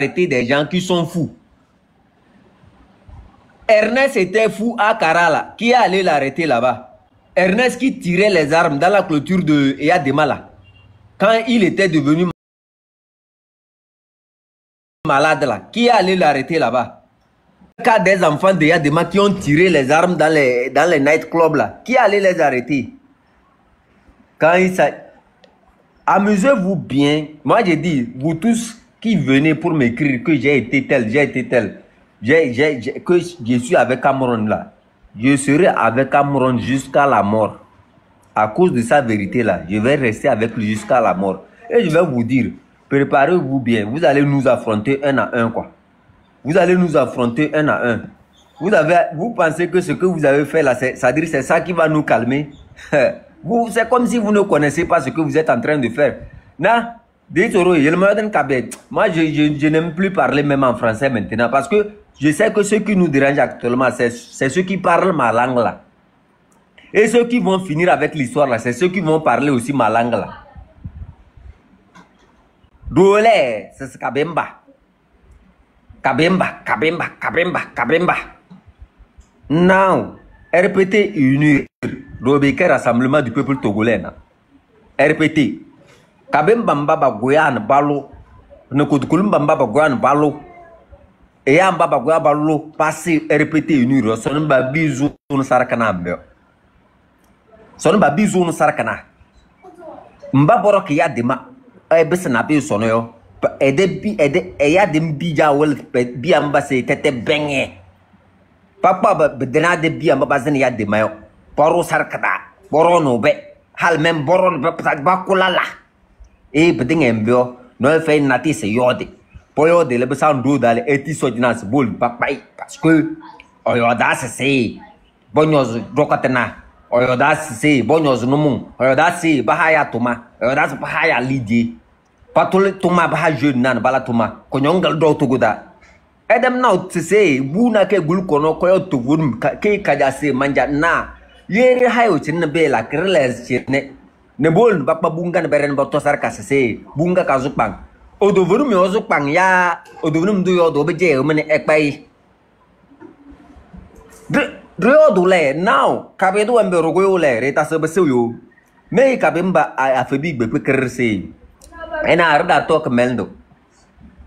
Arrêter des gens qui sont fous. Ernest était fou à Karala. Qui est allé l'arrêter là-bas? Ernest qui tirait les armes dans la clôture de Eyadema là. Quand il était devenu malade là. Qui est allé l'arrêter là-bas? Le cas des enfants d'Eyadema qui ont tiré les armes dans les nightclubs là. Qui est allé les arrêter? Quand il s'agit... Amusez-vous bien. Moi j'ai dit, vous tous qui venez pour m'écrire que j'ai été tel, que je suis avec Cameroun là. Je serai avec Cameroun jusqu'à la mort. À cause de sa vérité là, je vais rester avec lui jusqu'à la mort. Et je vais vous dire, préparez-vous bien. Vous allez nous affronter un à un quoi. Vous allez nous affronter un à un. Vous pensez que ce que vous avez fait là, c'est ça qui va nous calmer. C'est comme si vous ne connaissez pas ce que vous êtes en train de faire. Non. Moi, je n'aime plus parler même en français maintenant parce que je sais que ce qui nous dérange actuellement, c'est ceux qui parlent ma langue là. Et ceux qui vont finir avec l'histoire là, c'est ceux qui vont parler aussi ma langue là. Dole, c'est Kabemba. Kabemba. Now, RPT unir, Robeke Rassemblement du peuple togolais. RPT. Kabemba mbaba goyan balo. Ne kodukulumba mbaba goyan balo. Et ya mbaba goyan balo passé RPT unir. Son mba bizu no sarakana mbeo. Son mba bizu no sarakana. Mba boro ki ya dema. Bese na pe sono yo. Ede ya dem bija wel bi amba se tete benye. Papa bedena de bi amba bazen ya dema yo. Boro sarakada. Boro no be. Hal même boro no be ba kulala. Et bedeng mbio no fait nati se yode. Poyo de le besan do dale eti sojnas bol papai parce que oyoda se bonyoz rokatena. Oyoda se bonyoz numun. Oyoda se bahaya tuma. Oyoda se bahaya lidi. Patole tuma baha jeune nan bala tuma. Konyongal do togoda. Edem na se buna ke gul kono koyo togun ke kaja se manja na. Yere hayo chinna bela kreles chine. Ne bol bakpa bunga ne beren boto sarka se bunga kazukpang. Odovuru mi ozukpang ya odovuru mdu yo do beje mene ekpai. Drio dule now kabedu ambe rogoyo le reta se besu yo. Me kabemba afebi gbe kerse. Ena arda tok meldo.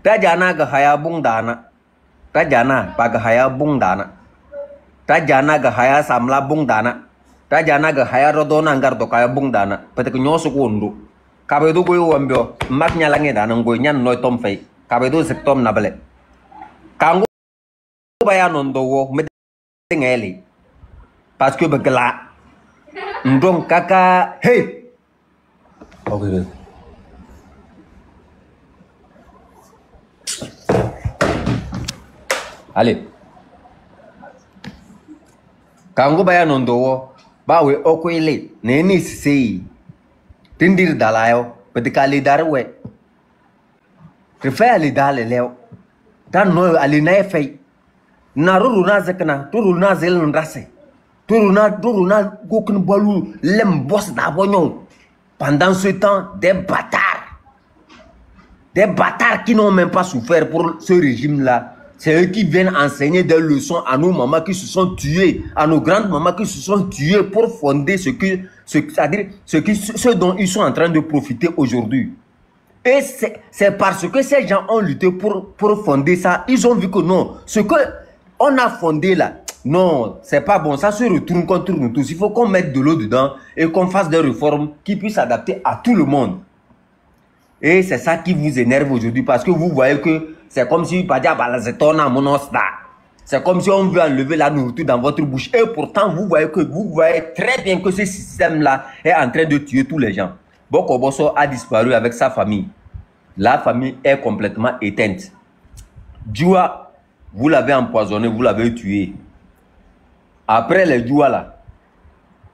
Tajana ga haya bung dana. Tajana paga haya bung dana. Tajana ga haya samla bung dana. Tajana ga haya rodona ngar do kaya bung dana. Petek nyosu kundu. Kabedu goyo wambio. Mak nyalange dana ngoy nyan noy tom fay. Kabedu sek tom nabale. Kango baya nondo wo medengeli. Parce que begela. Ndong kaka hey. Okay. Allez. Kango baya nondo wo. Bawe okwele neni sei tindir dalayo pedikali darwe refa ali dale leo tan no ali na fay na ruru na zakna turu na zel ndrase turu na gokun balu lem boss da bonyon. Pendant ce temps des bâtards qui n'ont même pas souffert pour ce régime là. C'est eux qui viennent enseigner des leçons à nos mamans qui se sont tuées, à nos grandes mamans qui se sont tuées pour fonder ce dont ils sont en train de profiter aujourd'hui. Et c'est parce que ces gens ont lutté pour fonder ça. Ils ont vu que non, ce qu'on a fondé là, non, c'est pas bon. Ça se retourne contre nous tous. Il faut qu'on mette de l'eau dedans et qu'on fasse des réformes qui puissent s'adapter à tout le monde. Et c'est ça qui vous énerve aujourd'hui parce que vous voyez que c'est comme si c'est comme si on veut enlever la nourriture dans votre bouche. Et pourtant, vous voyez très bien que ce système-là est en train de tuer tous les gens. Boko Bosso a disparu avec sa famille. La famille est complètement éteinte. Djoua vous l'avez empoisonné, vous l'avez tué. Après les Djoua là,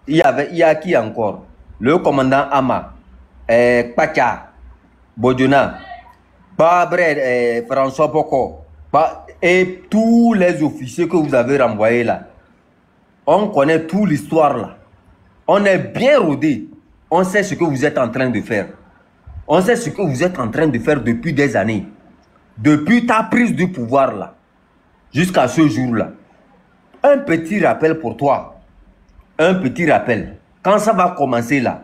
il y a qui encore? Le commandant Ama, Pacha, Bodjona, François Boko, et tous les officiers que vous avez renvoyés là. On connaît toute l'histoire là. On est bien rodé. On sait ce que vous êtes en train de faire. On sait ce que vous êtes en train de faire depuis des années. Depuis ta prise de pouvoir là, jusqu'à ce jour-là. Un petit rappel pour toi. Un petit rappel. Quand ça va commencer là,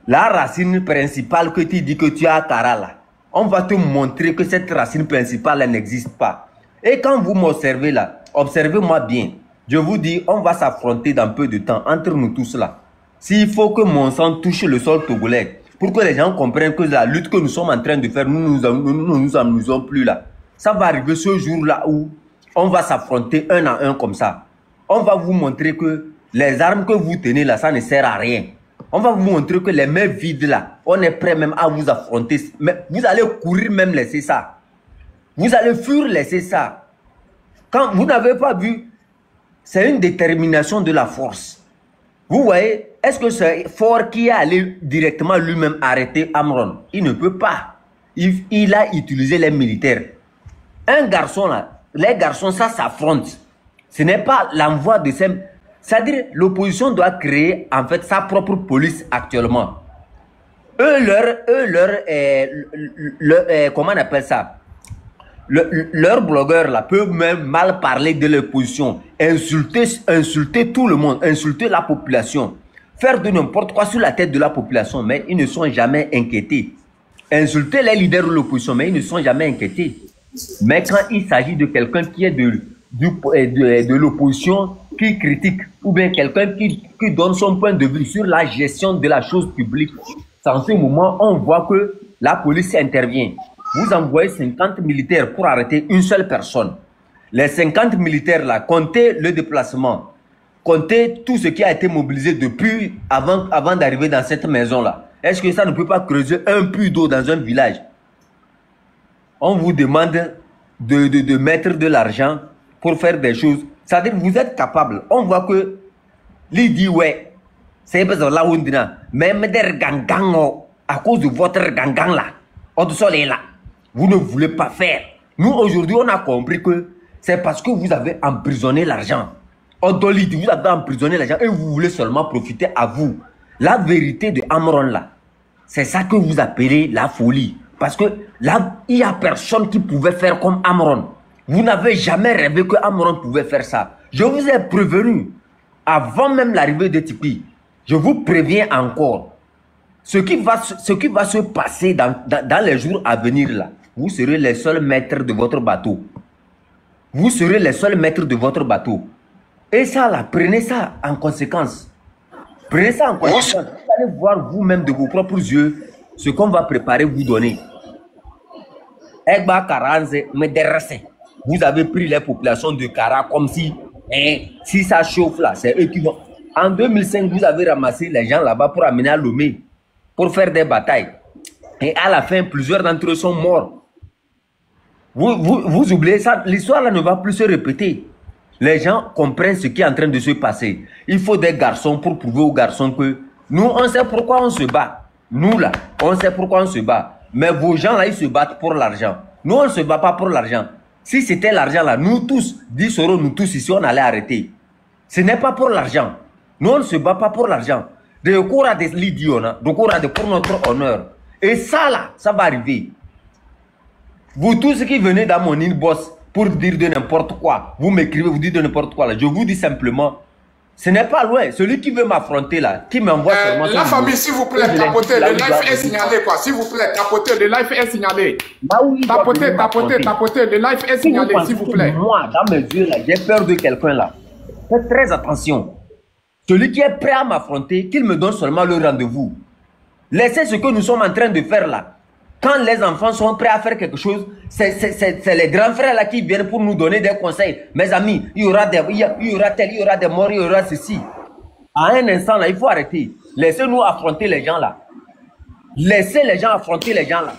la racine principale que tu dis que tu as à Kara là, on va te montrer que cette racine principale n'existe pas. Et quand vous m'observez là, observez-moi bien. Je vous dis, on va s'affronter dans peu de temps entre nous tous là. S'il faut que mon sang touche le sol togolais, pour que les gens comprennent que la lutte que nous sommes en train de faire, nous ne nous amusons plus là. Ça va arriver ce jour-là où on va s'affronter un à un comme ça. On va vous montrer que les armes que vous tenez là, ça ne sert à rien. On va vous montrer que les mains vides là, on est prêt même à vous affronter. Mais vous allez courir même laisser ça. Vous allez fuir laisser ça. Quand vous n'avez pas vu, c'est une détermination de la force. Vous voyez, est-ce que c'est Fort qui est allé directement lui-même arrêter Amron? Il ne peut pas. Il a utilisé les militaires. Un garçon là, les garçons, ça s'affronte. Ce n'est pas l'envoi de ces... C'est-à-dire, l'opposition doit créer en fait sa propre police actuellement. Comment on appelle ça? Leurs blogueurs là peuvent même mal parler de l'opposition, insulter tout le monde, insulter la population, faire de n'importe quoi sur la tête de la population, mais ils ne sont jamais inquiétés. Insulter les leaders de l'opposition, mais ils ne sont jamais inquiétés. Mais quand il s'agit de quelqu'un qui est de l'opposition, qui critique, ou bien quelqu'un qui donne son point de vue sur la gestion de la chose publique, en ce moment, on voit que la police intervient. Vous envoyez 50 militaires pour arrêter une seule personne. Les 50 militaires là, comptez le déplacement, comptez tout ce qui a été mobilisé depuis avant d'arriver dans cette maison là. Est-ce que ça ne peut pas creuser un puits d'eau dans un village? On vous demande de mettre de l'argent pour faire des choses. C'est-à-dire que vous êtes capable. On voit que lui dit ouais, c'est parce que là où on dit même des gangang à cause de votre gangang là, au soleil là, vous ne voulez pas faire. Nous aujourd'hui on a compris que c'est parce que vous avez emprisonné l'argent. Odolid, vous avez emprisonné l'argent et vous voulez seulement profiter à vous. La vérité de Amron là, c'est ça que vous appelez la folie. Parce que là, il n'y a personne qui pouvait faire comme Amron. Vous n'avez jamais rêvé que Amron pouvait faire ça. Je vous ai prévenu, avant même l'arrivée de Tipeee, je vous préviens encore, ce qui va se passer dans les jours à venir là, vous serez les seuls maîtres de votre bateau. Vous serez les seuls maîtres de votre bateau. Et ça là, prenez ça en conséquence. Prenez ça en conséquence. Vous allez voir vous-même de vos propres yeux ce qu'on va préparer vous donner. Egba Karanze, vous avez pris les populations de Kara comme si, si ça chauffe là, c'est eux qui vont. En 2005, vous avez ramassé les gens là-bas pour amener à Lomé, pour faire des batailles. Et à la fin, plusieurs d'entre eux sont morts. Vous oubliez ça, l'histoire là ne va plus se répéter. Les gens comprennent ce qui est en train de se passer. Il faut des garçons pour prouver aux garçons que nous, on sait pourquoi on se bat. Nous là, on sait pourquoi on se bat. Mais vos gens là, ils se battent pour l'argent. Nous, on ne se bat pas pour l'argent. Si c'était l'argent là, nous tous, 10 euros, nous tous ici, on allait arrêter. Ce n'est pas pour l'argent. Nous, on ne se bat pas pour l'argent. De cours à des l'idiot, de cours à des pour notre honneur. Et ça là, ça va arriver. Vous tous qui venez dans mon inbox pour dire de n'importe quoi, vous m'écrivez, vous dites de n'importe quoi là. Je vous dis simplement, ce n'est pas loin. Celui qui veut m'affronter là, qui m'envoie seulement... La famille, s'il vous plaît, tapotez. Le live est signalé quoi. S'il vous plaît, tapotez. Le live est signalé. Tapotez. Le live est signalé, s'il vous plaît. Moi, dans mes yeux là, j'ai peur de quelqu'un là. Faites très attention. Celui qui est prêt à m'affronter, qu'il me donne seulement le rendez-vous. Laissez ce que nous sommes en train de faire là. Quand les enfants sont prêts à faire quelque chose, c'est les grands frères là qui viennent pour nous donner des conseils. Mes amis, il y aura des morts, il y aura ceci. À un instant là, il faut arrêter. Laissez-nous affronter les gens là. Laissez les gens affronter les gens là.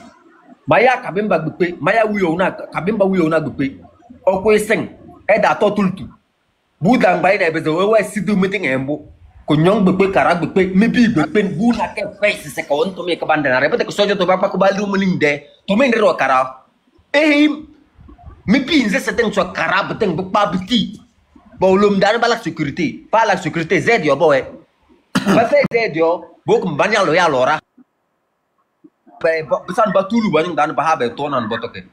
Maya Kabemba Goupe, Maya Wiyona, Kabemba Wiyona Goupe. Oko sing. Eda to tout. Boudang bay na bezo we sidu meeting embo. Konyong bepe karak bepe mebi bepe bu na ke face se kon to me ke bandana repete ko sojo to papa ko baldu meninde to me ndero kara mebi nze seteng so kara beteng bepa beti bolum dan balak sécurité pas la sécurité z yo boy ba fe z yo bok mbanya lo ya lora pe besan batulu banyang dan ba be tonan botoke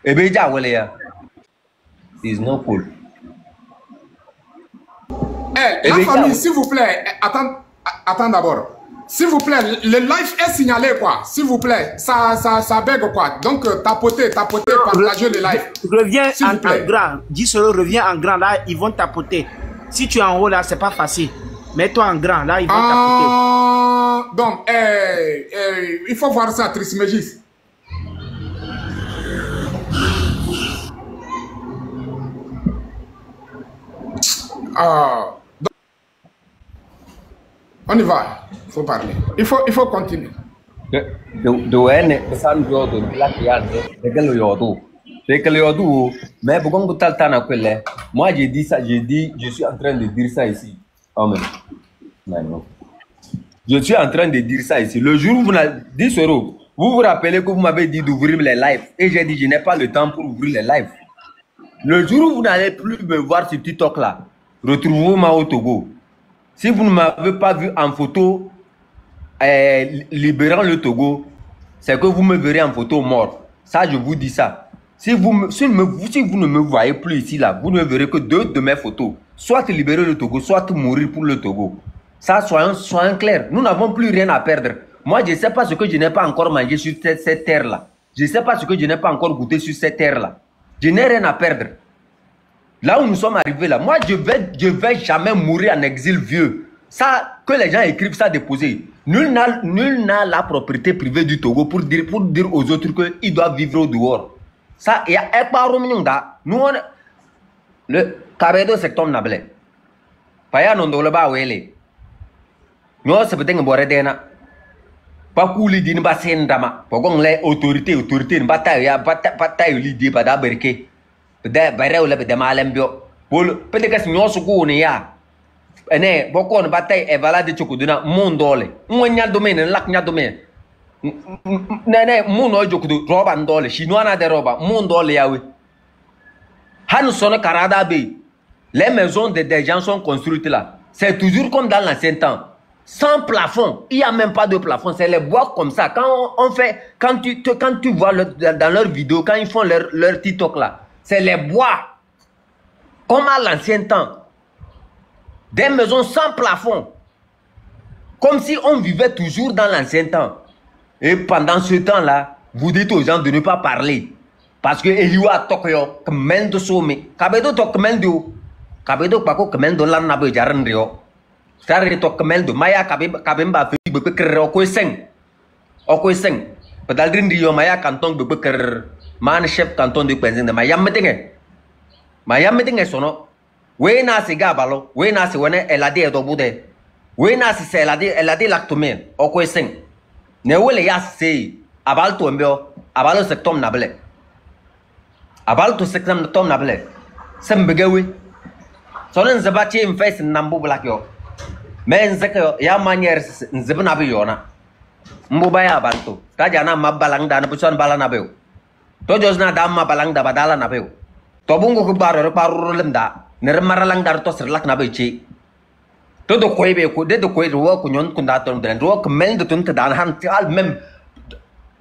e be ja wele ya is no cool. La famille, s'il vous plaît, attends d'abord. S'il vous plaît, le live est signalé quoi. S'il vous plaît, ça bug quoi. Donc tapotez, partagez le live. Reviens en grand. 10 euros, reviens en grand. Là, ils vont tapoter. Si tu es en haut là, c'est pas facile. Mets-toi en grand. Là, ils vont tapoter. Donc, il faut voir ça, Trismégis. On y va, il faut parler. Il faut continuer. Moi j'ai dit ça, je suis en train de dire ça ici. Oh, je suis en train de dire ça ici. Le jour où vous avez 10 euros, vous vous rappelez que vous m'avez dit d'ouvrir les lives. Et j'ai dit je n'ai pas le temps pour ouvrir les lives. Le jour où vous n'allez plus me voir sur TikTok là, retrouvez-moi au Togo. Si vous ne m'avez pas vu en photo libérant le Togo, c'est que vous me verrez en photo mort. Ça, je vous dis ça. Si vous ne me voyez plus ici, là, vous ne verrez que deux de mes photos. Soit libérer le Togo, soit mourir pour le Togo. Ça, soyons clairs. Nous n'avons plus rien à perdre. Moi, je ne sais pas ce que je n'ai pas encore mangé sur cette terre-là. Je ne sais pas ce que je n'ai pas encore goûté sur cette terre-là. Je n'ai rien à perdre. Là où nous sommes arrivés là, moi je vais jamais mourir en exil vieux. Ça, que les gens écrivent ça, déposer. Nul n'a la propriété privée du Togo pour dire aux autres qu'ils doivent vivre au dehors. Ça, il y a un par nous on le Kabedo secteur nable. Paya non dole ba wele. Nous se peut-être boire dena. Pas couli din ba sendama. Pogong les autorités bataille ya bataille l'idée pas d'aberke. Peut-être que si nous sommes ya ene boko on bataille e valade chokuduna mondole mwanya domaine lak nya domaine nene muno jokudu roba ndole chinois na de roba mondole yawe han sono karada be les maisons des gens sont construites là c'est toujours comme dans l'ancien temps sans plafond il y a même pas de plafond c'est les bois comme ça quand tu vois dans leurs vidéos quand ils font leur TikTok là c'est les bois comme à l'ancien temps. Des maisons sans plafond. Comme si on vivait toujours dans l'ancien temps. Et pendant ce temps-là, vous dites aux gens de ne pas parler. Parce que Eliwa Tokyo, Kmendo Somme, Kabedo Tokmendo, Kabedo Pako Kmendo Lanabe Jarandrio, Stare Tokmendo, Maya Kabemba, Okoeseng, Okoeseng, Pedaldrin Rio Maya Canton de Beker, Man chef canton de Quentin de Mayam Meeting sono. We na si gabalo, we na si wene elade do bude. We na si se elade lactomen, Okoeseng. Ne wele ya se abalto mbio, abalo sectom nable. Abalto sectom tom nable. Sembegewi. Sonen zabati mface nambu black yo. Men zeke ya manière nzebna bi yona. Mbuba ya abalto. Tajana mabalang dan pusan balana beo. Tojos na dama balang da badala na beo. Tobungo ku baro paru lemda. Nermaralang dar to serlak na bechi. Todo koibe ku de koi ruwa ku nyon ku daton den ruwa kemel de tun dan han al mem.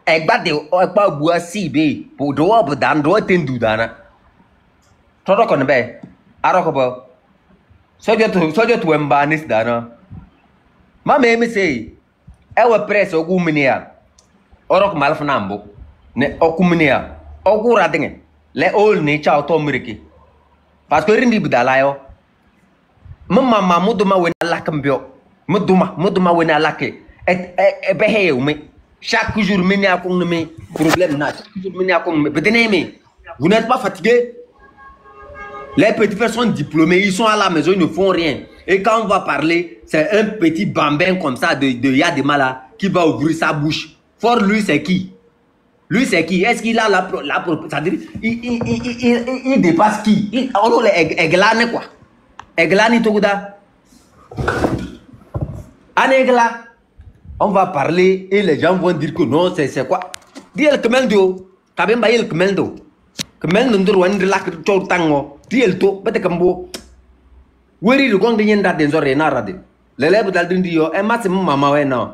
Egba de egba bua si be. Bu ruwa bu dan ruwa tindu dana. Todo kon be. Aro ko bo. Sojo tu embanis dana. Ma me say. Ewe press ogu minia. Orok malfnambo. Ne okumnia ogura dinge le ol ni cha auto miriki parce que rindi bidalayo mama muduma wena lakambio muduma wena lake e behe umi chaque jour mini akong me problème na chaque jour mini akong me bedene vous n'êtes pas fatigué les petites personnes diplômées ils sont à la maison ils ne font rien et quand on va parler c'est un petit bambin comme ça de Yademala qui va ouvrir sa bouche fort lui c'est qui Lui, c'est qui? Est-ce qu'il a c'est-à-dire, il dépasse qui? On est Eglane, quoi. Eglane, Togoda. Anegla, on va parler et les gens vont dire que non, c'est quoi? Dis el Kemeldo, Kabemba el Kemeldo. Kemeldo ndurwan de la Chotango. Dis el to, bete kambo. Weri le gong de yenda denzore narade. L'élève d'Aldindio, et ma c'est mon maman, ouais, non.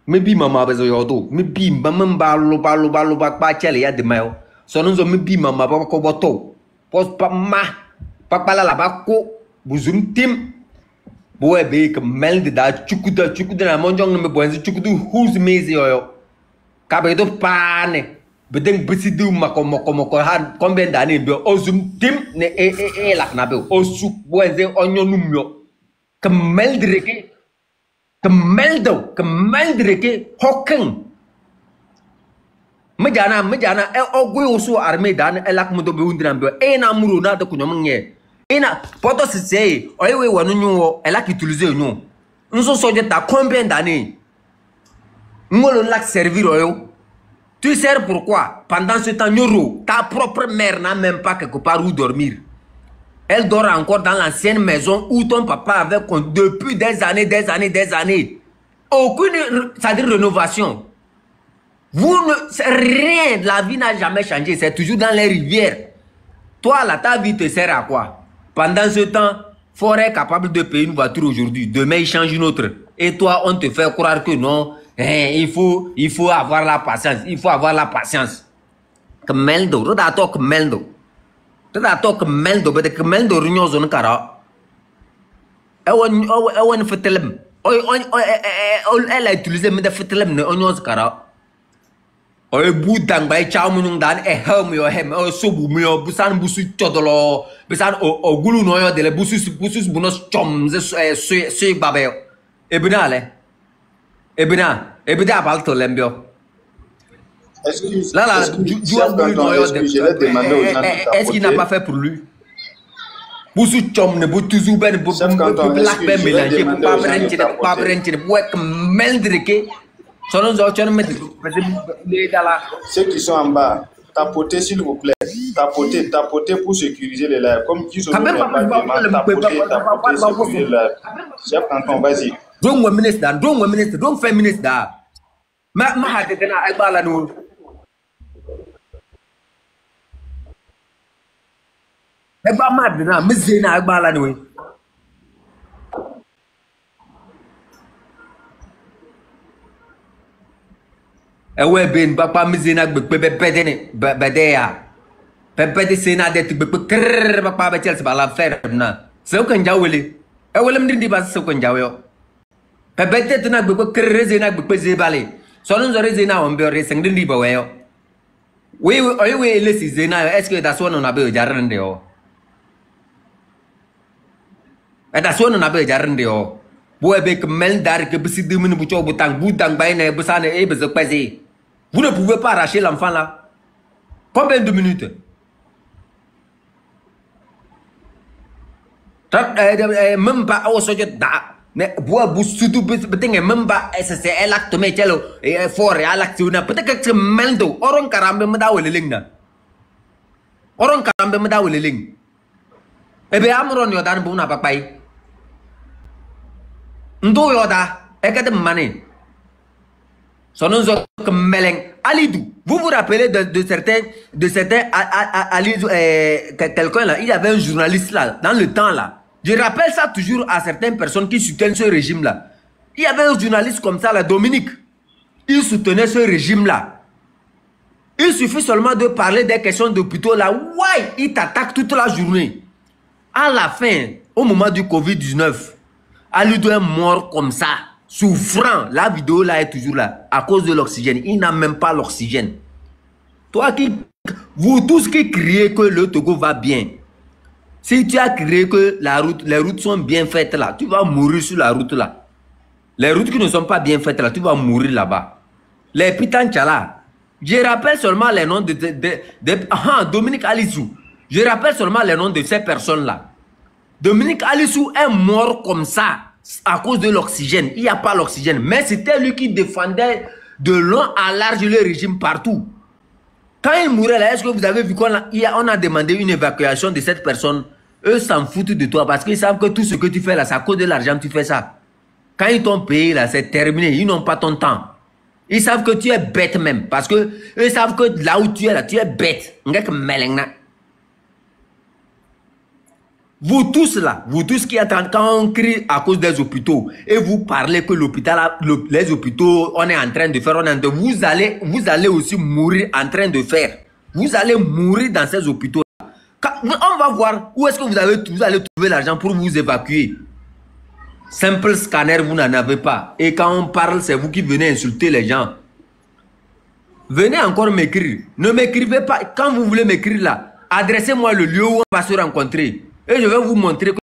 Me bi mama bezo yodo me bi mama balo ba chele ya de mayo so nzo me bi mama ba ko boto pos pa ma pa pala la ba ko buzum tim bo e be ke mel de da chukuda na monjong me bonzi chukudu who's mezi yo ka be do pane be den bisidu mako han combien d'années be ozum tim ne e la na be osu bonzi onyonum yo ke mel de reke Kemeldreke hokken. Mejana ogwe osu armée dan elak mudo be undran be ena muru na de kunyo mnye. Ena poto se oyewe wanu nyo elak utiliser nyo. Nso soje ta combien d'années? Ngolo lak servir oyo. Tu sers pourquoi? Pendant ce temps nyoro ta propre mère n'a même pas quelque part où dormir. Elle dort encore dans l'ancienne maison où ton papa avait depuis des années. Aucune, c'est-à-dire rénovation. Vous ne, rien, la vie n'a jamais changé. C'est toujours dans les rivières. Toi, là, ta vie te sert à quoi? Pendant ce temps, Forêt est capable de payer une voiture aujourd'hui. Demain, il change une autre. Et toi, on te fait croire que non. Il faut avoir la patience. Il faut avoir la patience. Kemeldo, regarde-toi Kemeldo. Regarde-toi Kemeldo, mais Kemeldo réunion zone cara. Elle fait tellement. Elle a utilisé mes fetelem ne onions cara. Boudang by Chamunung dan e helm yo hem sobu mio busan busu chodolo busan ogulu no yo de le busus bunos chom se babel. Ebina balto lembio. Excuse, là, est-ce qu'il n'a pas fait pour lui? Boussou chom ne boutou ben black ben mélangé pas brentine ouais meldreke sonon zo chon met ceux qui sont en bas, tapotez s'il vous plaît, tapotez pour sécuriser les lives. Comme qui sont tapotez sécuriser les lives. Chef Canton, vas-y. Don't ministre, don't feminist da. Ma hade kana ay bala no. Eba madina mizena agbala ni. Ewe ben papa mizena bedene bedeya. Pepede sena det krrr papa be chelsea bala fer na. So kan jawele. Ewele mdindi ba so kan jawo. Pepede tena krrr zena zebale. So non zore zena on be re sengdindi ba weyo. We lesi zena est-ce que that's one on abe jarande yo. That's one on abe jarande yo. Boy be kemel dar ke bisi 2 minutes bu boutang bayne busane e bezo kwezi. Vous ne pouvez pas arracher l'enfant là. Combien de minutes? Même pas au sujet da. Mais bois boussudu beting même pas c'est elle acte mais chelo et fort et acte una peut-être que meldo oron karambe mda weleling na. Oron karambe mda weleling. Ebe amron yo dan bu na papai. Ndo yoda ekade mane sononzo kemeleng Alidou. Vous vous rappelez de certains Alidou quelqu'un là, il y avait un journaliste là dans le temps là. Je rappelle ça toujours à certaines personnes qui soutiennent ce régime là. Il y avait un journaliste comme ça là, Dominique. Il soutenait ce régime là. Il suffit seulement de parler des questions d'hôpitaux là. Ouais, il t'attaque toute la journée. À la fin, au moment du Covid-19, Alidou est mort comme ça, souffrant. La vidéo là est toujours là, à cause de l'oxygène. Il n'a même pas l'oxygène. Toi qui, vous tous qui criez que le Togo va bien, si tu as crié que les routes sont bien faites là, tu vas mourir sur la route là. Les routes qui ne sont pas bien faites là, tu vas mourir là-bas. Les pitanchas là, je rappelle seulement les noms de Dominique Alissou. Je rappelle seulement les noms de ces personnes là. Dominique Alissou est mort comme ça à cause de l'oxygène. Il n'y a pas l'oxygène. Mais c'était lui qui défendait de long à large le régime partout. Quand il mourait là, est-ce que vous avez vu qu'on a demandé une évacuation de cette personne? Eux s'en foutent de toi parce qu'ils savent que tout ce que tu fais là, ça coûte de l'argent, tu fais ça. Quand ils t'ont payé là, c'est terminé, ils n'ont pas ton temps. Ils savent que tu es bête même parce que eux savent que là où tu es là, tu es bête. Vous tous là, vous tous qui attendez quand on crie à cause des hôpitaux et vous parlez que l'hôpital, les hôpitaux, on est en train de faire, vous allez aussi mourir en train de faire. Vous allez mourir dans ces hôpitaux. On va voir où est-ce que vous allez trouver l'argent pour vous évacuer. Simple scanner, vous n'en avez pas. Et quand on parle, c'est vous qui venez insulter les gens. Venez encore m'écrire. Ne m'écrivez pas. Quand vous voulez m'écrire là, adressez-moi le lieu où on va se rencontrer. Et je vais vous montrer que